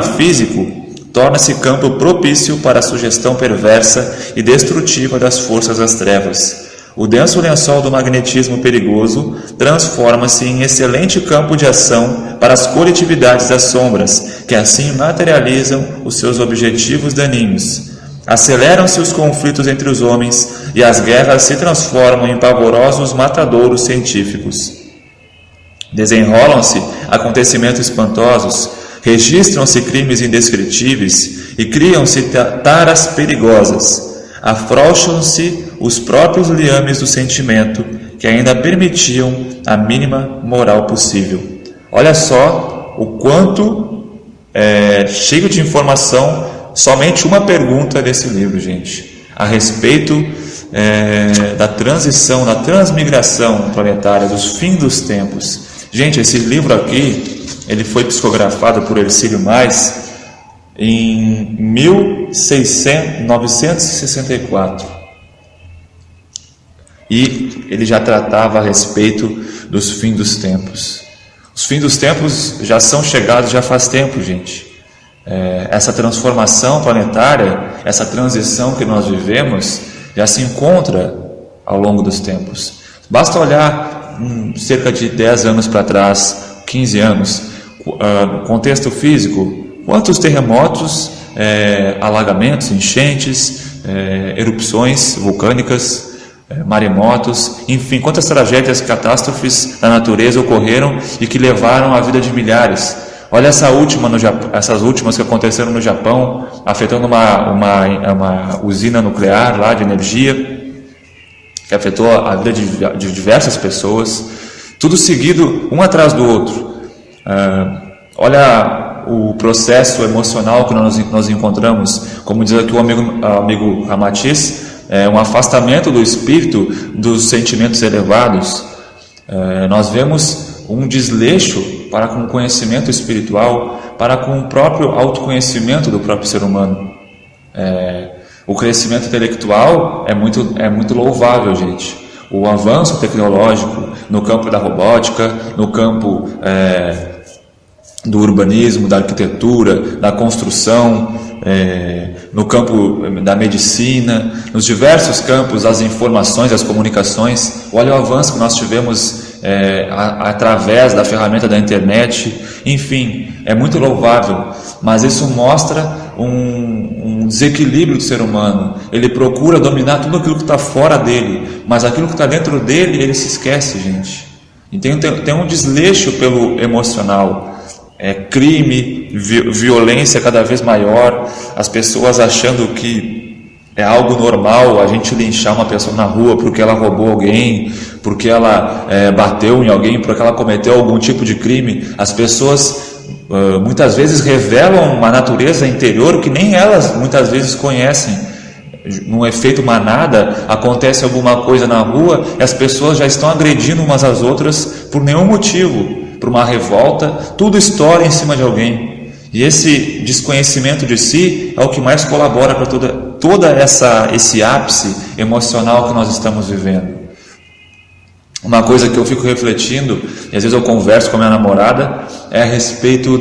físico torna-se campo propício para a sugestão perversa e destrutiva das forças das trevas. O denso lençol do magnetismo perigoso transforma-se em excelente campo de ação para as coletividades das sombras, que assim materializam os seus objetivos daninhos. Aceleram-se os conflitos entre os homens e as guerras se transformam em pavorosos matadouros científicos. Desenrolam-se acontecimentos espantosos, registram-se crimes indescritíveis e criam-se taras perigosas. Afrouxam-se os próprios liames do sentimento que ainda permitiam a mínima moral possível. Olha só o quanto cheio de informação. Somente uma pergunta desse livro, gente, a respeito da transição, da transmigração planetária, dos fins dos tempos. Gente, esse livro aqui, ele foi psicografado por Hercílio Mais em 1964. E ele já tratava a respeito dos fins dos tempos. Os fins dos tempos já são chegados já faz tempo, gente. Essa transformação planetária, essa transição que nós vivemos, já se encontra ao longo dos tempos. Basta olhar cerca de 10 anos para trás, 15 anos, contexto físico, quantos terremotos, alagamentos, enchentes, erupções vulcânicas, maremotos, enfim, quantas tragédias, catástrofes da natureza ocorreram e que levaram a vida de milhares. Olha essas últimas que aconteceram no Japão, afetando uma usina nuclear lá de energia, que afetou a vida de diversas pessoas, tudo seguido um atrás do outro. Olha o processo emocional que nós encontramos, como diz aqui o amigo Ramatiz, um afastamento do espírito dos sentimentos elevados. Nós vemos um desleixo para com o conhecimento espiritual, para com o próprio autoconhecimento do próprio ser humano. O crescimento intelectual é muito louvável, gente. O avanço tecnológico no campo da robótica, no campo do urbanismo, da arquitetura, da construção, no campo da medicina, nos diversos campos das informações, das comunicações. Olha o avanço que nós tivemos através da ferramenta da internet. Enfim, é muito louvável, mas isso mostra um desequilíbrio do ser humano. Ele procura dominar tudo aquilo que está fora dele, mas aquilo que está dentro dele, ele se esquece, gente. Então tem um desleixo pelo emocional. Crime, violência cada vez maior, as pessoas achando que é algo normal a gente linchar uma pessoa na rua porque ela roubou alguém, porque ela bateu em alguém, porque ela cometeu algum tipo de crime. As pessoas muitas vezes revelam uma natureza interior que nem elas muitas vezes conhecem. Num efeito manada, acontece alguma coisa na rua e as pessoas já estão agredindo umas às outras por nenhum motivo, por uma revolta, tudo estoura em cima de alguém. E esse desconhecimento de si é o que mais colabora para toda esse ápice emocional que nós estamos vivendo. Uma coisa que eu fico refletindo, e às vezes eu converso com a minha namorada, é a respeito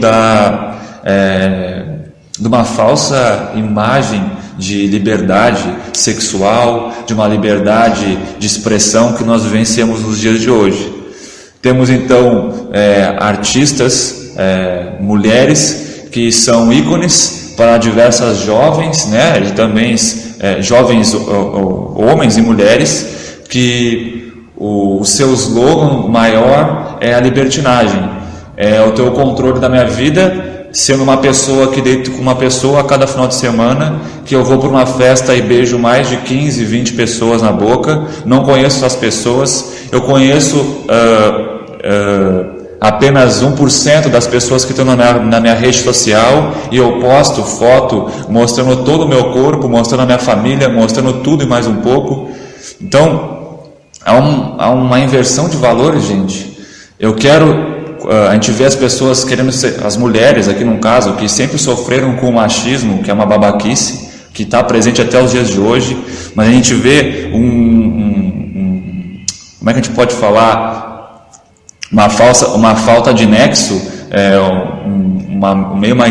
de uma falsa imagem de liberdade sexual, de uma liberdade de expressão que nós vivenciamos nos dias de hoje. Temos então artistas, mulheres que são ícones para diversas jovens, né, e também jovens homens e mulheres, que o seu slogan maior é a libertinagem, é o teu controle da minha vida, sendo uma pessoa que deito com uma pessoa a cada final de semana, que eu vou para uma festa e beijo mais de 15, 20 pessoas na boca, não conheço as pessoas, eu conheço apenas 1% das pessoas que estão na minha rede social, e eu posto foto mostrando todo o meu corpo, mostrando a minha família, mostrando tudo e mais um pouco. Então há uma inversão de valores, gente. A gente vê as pessoas querendo ser, as mulheres aqui no caso, que sempre sofreram com o machismo, que é uma babaquice, que está presente até os dias de hoje, mas a gente vê como é que a gente pode falar, uma falta de nexo, meio uma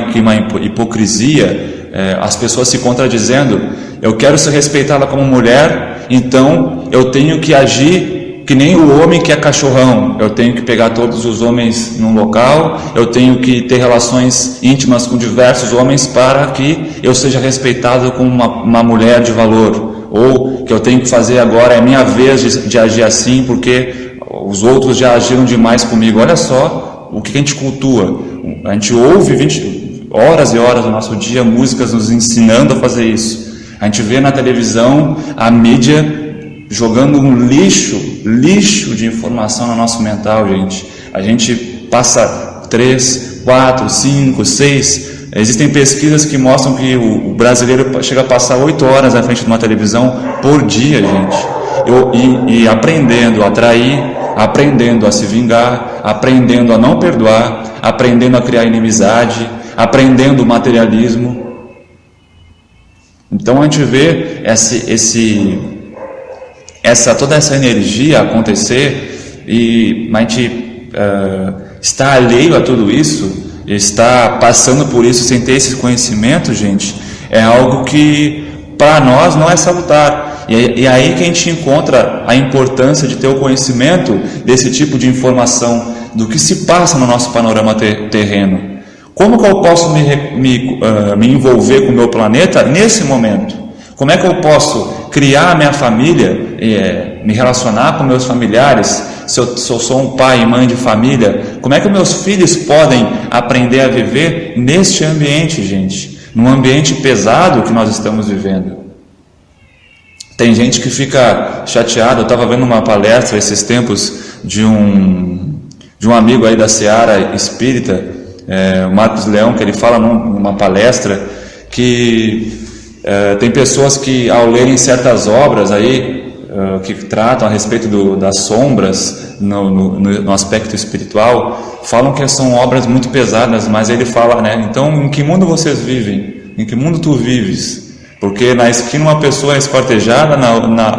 hipocrisia, as pessoas se contradizendo. Eu quero ser respeitada como mulher, então eu tenho que agir que nem o homem que é cachorrão. Eu tenho que pegar todos os homens num local, eu tenho que ter relações íntimas com diversos homens para que eu seja respeitado como uma mulher de valor. Ou que eu tenho que fazer agora, é minha vez de agir assim, porque os outros já agiram demais comigo. Olha só o que a gente cultua. A gente ouve 20 horas e horas do nosso dia músicas nos ensinando a fazer isso. A gente vê na televisão a mídia jogando um lixo de informação no nosso mental, gente. A gente passa 3, 4, 5, 6... Existem pesquisas que mostram que o brasileiro chega a passar 8 horas à frente de uma televisão por dia, gente. E aprendendo a trair, aprendendo a se vingar, aprendendo a não perdoar, aprendendo a criar inimizade, aprendendo o materialismo. Então a gente vê toda essa energia acontecer, e a gente está alheio a tudo isso, está passando por isso sem ter esse conhecimento, gente, é algo que para nós não é salutar. E é aí que a gente encontra a importância de ter o conhecimento desse tipo de informação, do que se passa no nosso panorama terreno. Como que eu posso me envolver com o meu planeta nesse momento? Como é que eu posso criar a minha família, me relacionar com meus familiares? Se eu sou um pai e mãe de família, como é que meus filhos podem aprender a viver neste ambiente, gente? Num ambiente pesado que nós estamos vivendo. Tem gente que fica chateado. Eu estava vendo uma palestra esses tempos de um amigo aí da Seara Espírita, o Marcos Leão, que ele fala numa palestra que tem pessoas que, ao lerem certas obras aí, que tratam a respeito das sombras no aspecto espiritual, falam que são obras muito pesadas, mas ele fala, né? Então, em que mundo vocês vivem? Em que mundo tu vives? Porque na esquina uma pessoa é esquartejada,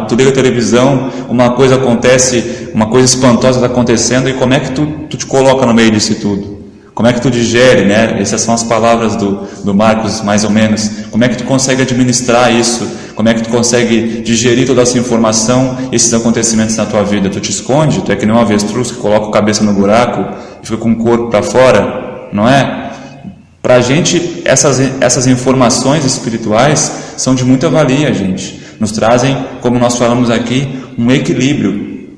tu liga a televisão, uma coisa acontece, uma coisa espantosa está acontecendo, e como é que tu te coloca no meio disso tudo? Como é que tu digere, né? Essas são as palavras do Marcos, mais ou menos. Como é que tu consegue administrar isso? Como é que tu consegue digerir toda essa informação, esses acontecimentos na tua vida? Tu te esconde? Tu é que nem um avestruz que coloca a cabeça no buraco e fica com o corpo para fora? Não é? Para a gente, essas informações espirituais são de muita valia, gente. Nos trazem, como nós falamos aqui, um equilíbrio.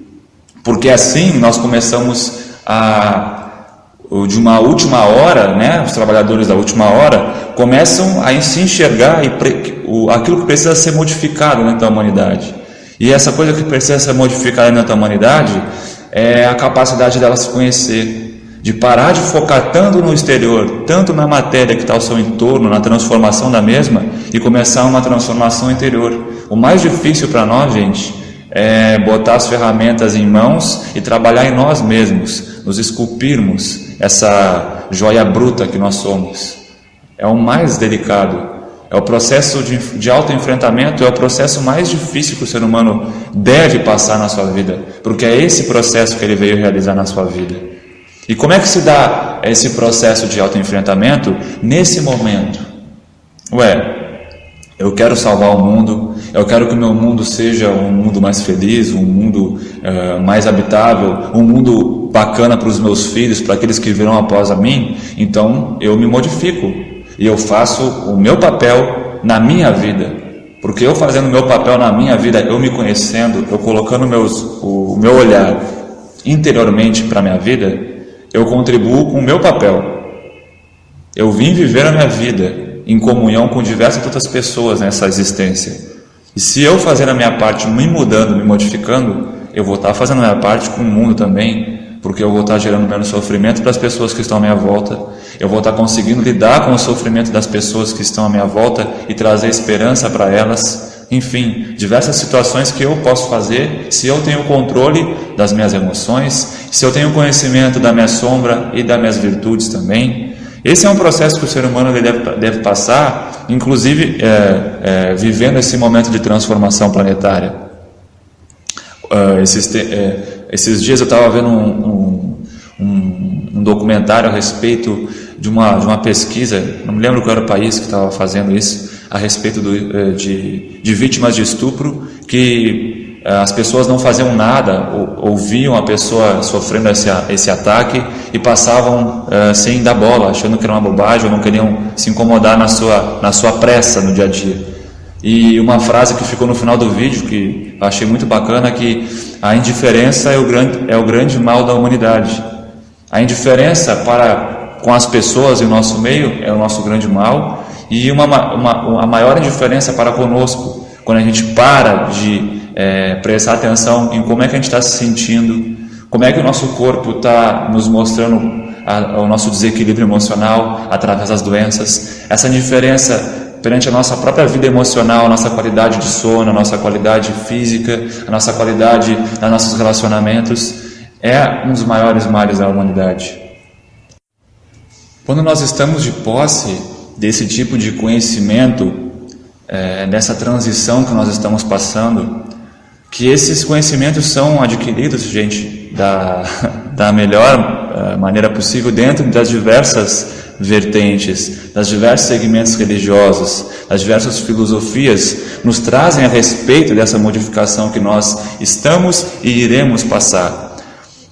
Porque assim nós começamos de uma última hora, né, os trabalhadores da última hora começam a se enxergar aquilo que precisa ser modificado dentro da humanidade. E essa coisa que precisa ser modificada dentro da humanidade é a capacidade dela se conhecer, de parar de focar tanto no exterior, tanto na matéria que está ao seu entorno, na transformação da mesma, e começar uma transformação interior. O mais difícil para nós, gente, é botar as ferramentas em mãos e trabalhar em nós mesmos, nos esculpirmos essa joia bruta que nós somos. É o mais delicado. É o processo de autoenfrentamento, é o processo mais difícil que o ser humano deve passar na sua vida, porque é esse processo que ele veio realizar na sua vida. E como é que se dá esse processo de autoenfrentamento nesse momento? Eu quero salvar o mundo, eu quero que o meu mundo seja um mundo mais feliz, um mundo mais habitável, um mundo bacana para os meus filhos, para aqueles que virão após a mim. Então eu me modifico e eu faço o meu papel na minha vida, porque eu fazendo o meu papel na minha vida, eu me conhecendo, eu colocando o meu olhar interiormente para a minha vida, eu contribuo com o meu papel. Eu vim viver a minha vida em comunhão com diversas outras pessoas nessa existência. E se eu fazer a minha parte, me mudando, me modificando, eu vou estar fazendo a minha parte com o mundo também, porque eu vou estar gerando menos sofrimento para as pessoas que estão à minha volta, eu vou estar conseguindo lidar com o sofrimento das pessoas que estão à minha volta e trazer esperança para elas. Enfim, diversas situações que eu posso fazer se eu tenho controle das minhas emoções, se eu tenho conhecimento da minha sombra e das minhas virtudes também. Esse é um processo que o ser humano deve passar inclusive vivendo esse momento de transformação planetária. Esses dias eu estava vendo um documentário a respeito de uma pesquisa, não me lembro qual era o país que estava fazendo isso, a respeito de vítimas de estupro, que as pessoas não faziam nada, ouviam a pessoa sofrendo esse ataque e passavam sem dar bola, achando que era uma bobagem, ou não queriam se incomodar na sua pressa no dia a dia. E uma frase que ficou no final do vídeo, que eu achei muito bacana, que a indiferença é o grande mal da humanidade. A indiferença com as pessoas em nosso meio é o nosso grande mal, e a maior indiferença para conosco, quando a gente para de prestar atenção em como é que a gente está se sentindo, como é que o nosso corpo está nos mostrando o nosso desequilíbrio emocional através das doenças, essa indiferença perante a nossa própria vida emocional, a nossa qualidade de sono, a nossa qualidade física, a nossa qualidade nos nossos relacionamentos, é um dos maiores males da humanidade. Quando nós estamos de posse desse tipo de conhecimento, dessa transição que nós estamos passando, que esses conhecimentos são adquiridos, gente, da melhor maneira possível dentro das diversas vertentes, das diversos segmentos religiosos, das diversas filosofias, nos trazem a respeito dessa modificação que nós estamos e iremos passar.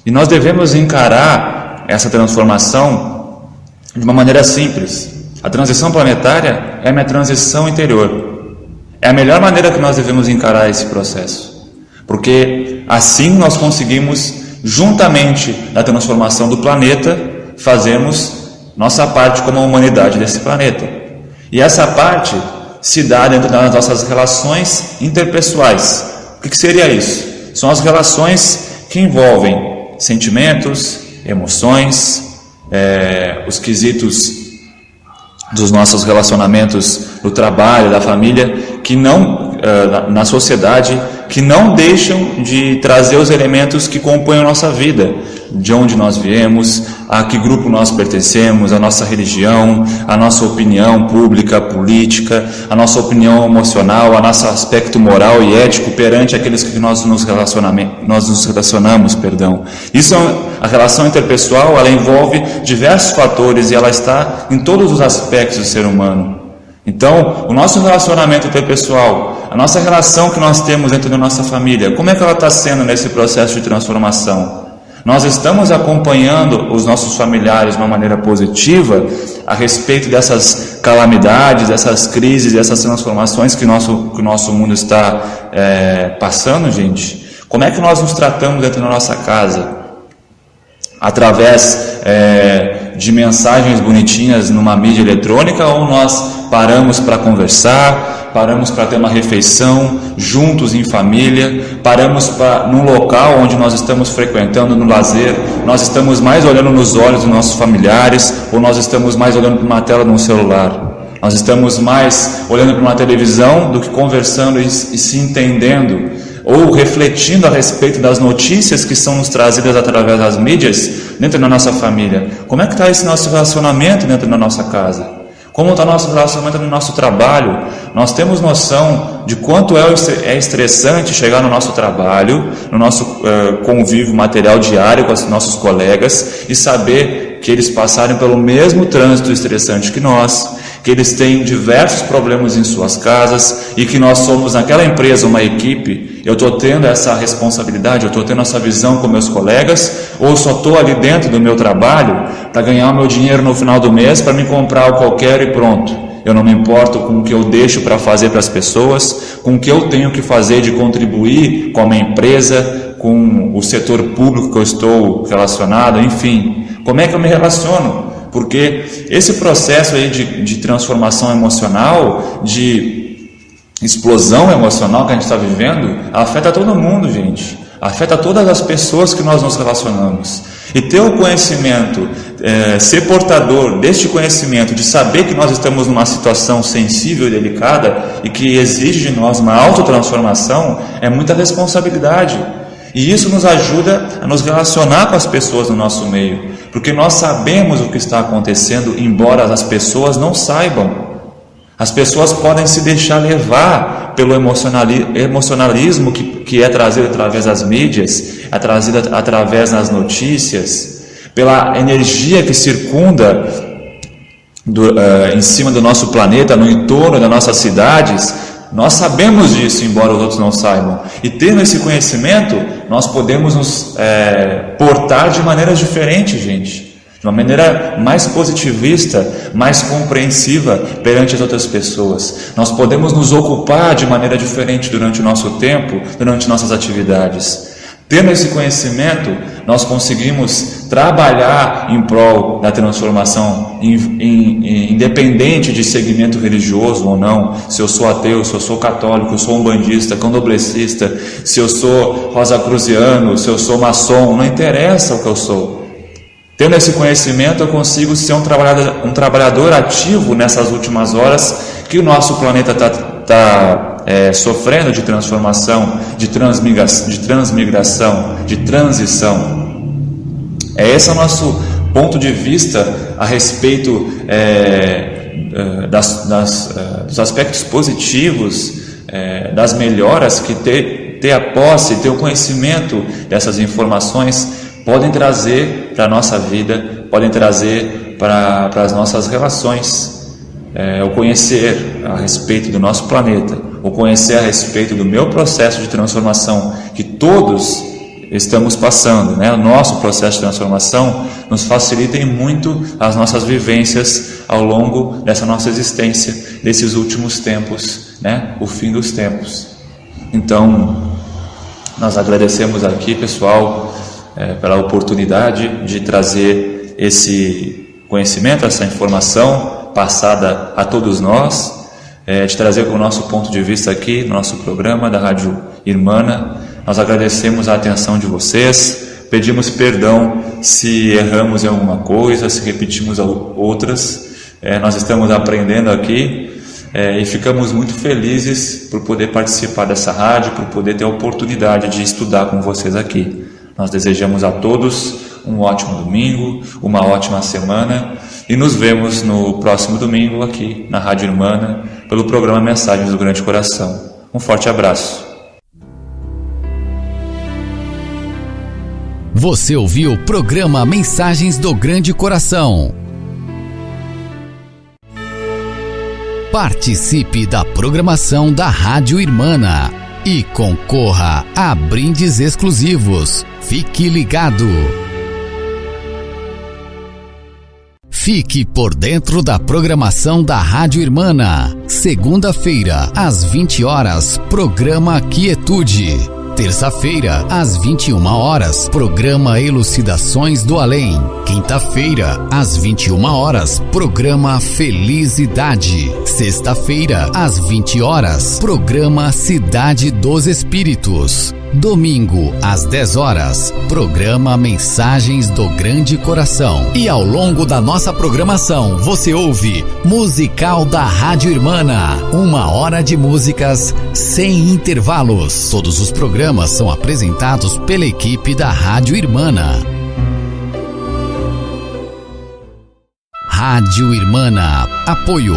E nós devemos encarar essa transformação de uma maneira simples. A transição planetária é a minha transição interior. É a melhor maneira que nós devemos encarar esse processo. Porque assim nós conseguimos, juntamente na transformação do planeta, fazermos nossa parte como a humanidade desse planeta. E essa parte se dá dentro das nossas relações interpessoais. O que seria isso? São as relações que envolvem sentimentos, emoções, os quesitos dos nossos relacionamentos no trabalho, da família, que não, na sociedade, que não deixam de trazer os elementos que compõem a nossa vida, de onde nós viemos, a que grupo nós pertencemos, a nossa religião, a nossa opinião pública, política, a nossa opinião emocional, a nosso aspecto moral e ético perante aqueles que nós nos relacionamos. Isso, a relação interpessoal, ela envolve diversos fatores e ela está em todos os aspectos do ser humano. Então, o nosso relacionamento interpessoal, a nossa relação que nós temos dentro da nossa família, como é que ela está sendo nesse processo de transformação? Nós estamos acompanhando os nossos familiares de uma maneira positiva a respeito dessas calamidades, dessas crises, dessas transformações que o nosso mundo está passando, gente? Como é que nós nos tratamos dentro da nossa casa? Através de mensagens bonitinhas numa mídia eletrônica, ou nós paramos para conversar, paramos para ter uma refeição juntos em família, paramos num local onde nós estamos frequentando no lazer, nós estamos mais olhando nos olhos dos nossos familiares, ou nós estamos mais olhando para uma tela de um celular? Nós estamos mais olhando para uma televisão do que conversando e se entendendo, ou refletindo a respeito das notícias que são nos trazidas através das mídias dentro da nossa família. Como é que está esse nosso relacionamento dentro da nossa casa? Como está o nosso relacionamento no nosso trabalho? Nós temos noção de quanto é estressante chegar no nosso trabalho, no nosso convívio material diário com os nossos colegas e saber que eles passaram pelo mesmo trânsito estressante que nós, que eles têm diversos problemas em suas casas e que nós somos naquela empresa uma equipe. Eu estou tendo essa responsabilidade, eu estou tendo essa visão com meus colegas, ou só estou ali dentro do meu trabalho para ganhar o meu dinheiro no final do mês, para me comprar algo qualquer e pronto. Eu não me importo com o que eu deixo para fazer para as pessoas, com o que eu tenho que fazer de contribuir com a minha empresa, com o setor público que eu estou relacionado, enfim. Como é que eu me relaciono? Porque esse processo aí de transformação emocional, de explosão emocional que a gente está vivendo, afeta todo mundo, gente. Afeta todas as pessoas que nós nos relacionamos. E ter o conhecimento, ser portador deste conhecimento, de saber que nós estamos numa situação sensível e delicada e que exige de nós uma autotransformação, é muita responsabilidade. E isso nos ajuda a nos relacionar com as pessoas no nosso meio, porque nós sabemos o que está acontecendo, embora as pessoas não saibam. As pessoas podem se deixar levar pelo emocionalismo que é trazido através das mídias, é trazido através das notícias, pela energia que circunda em cima do nosso planeta, no entorno das nossas cidades. Nós sabemos disso, embora os outros não saibam. E tendo esse conhecimento, nós podemos nos portar de maneiras diferentes, gente. De uma maneira mais positivista, mais compreensiva perante as outras pessoas. Nós podemos nos ocupar de maneira diferente durante o nosso tempo, durante nossas atividades. Tendo esse conhecimento, nós conseguimos trabalhar em prol da transformação, independente de segmento religioso ou não. Se eu sou ateu, se eu sou católico, se eu sou umbandista, candomblessista, se eu sou rosacruziano, se eu sou maçom, não interessa o que eu sou. Tendo esse conhecimento, eu consigo ser um trabalhador ativo nessas últimas horas que o nosso planeta está sofrendo de transformação, de transmigração, de transição. Esse é o nosso ponto de vista a respeito dos aspectos positivos, das melhoras que ter a posse, ter o conhecimento dessas informações podem trazer para a nossa vida, podem trazer para as nossas relações. O conhecer a respeito do nosso planeta, o conhecer a respeito do meu processo de transformação que todos estamos passando, né? O nosso processo de transformação nos facilita muito as nossas vivências ao longo dessa nossa existência, desses últimos tempos, né? O fim dos tempos. Então, nós agradecemos aqui, pessoal, pela oportunidade de trazer esse conhecimento, essa informação passada a todos nós, de trazer o nosso ponto de vista aqui no nosso programa da Rádio Irmana. Nós agradecemos a atenção de vocês, pedimos perdão se erramos em alguma coisa, se repetimos outras. Nós estamos aprendendo aqui e ficamos muito felizes por poder participar dessa rádio, por poder ter a oportunidade de estudar com vocês aqui. Nós desejamos a todos um ótimo domingo, uma ótima semana e nos vemos no próximo domingo aqui na Rádio Irmana pelo programa Mensagens do Grande Coração. Um forte abraço. Você ouviu o programa Mensagens do Grande Coração. Participe da programação da Rádio Irmana e concorra a brindes exclusivos. Fique ligado. Fique por dentro da programação da Rádio Irmana. Segunda-feira, às 20 horas, programa Quietude. Terça-feira, às 21 horas, programa Elucidações do Além. Quinta-feira, às 21 horas, programa Felicidade. Sexta-feira, às 20 horas, programa Cidade dos Espíritos. Domingo, às 10 horas, programa Mensagens do Grande Coração. E ao longo da nossa programação, você ouve Musical da Rádio Irmana. 1 hora de músicas sem intervalos. Todos os programas são apresentados pela equipe da Rádio Irmana. Rádio Irmana. Apoio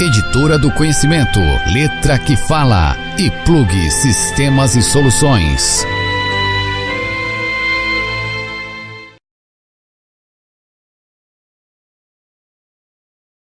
Editora do Conhecimento, Letra que Fala e Plug Sistemas e Soluções.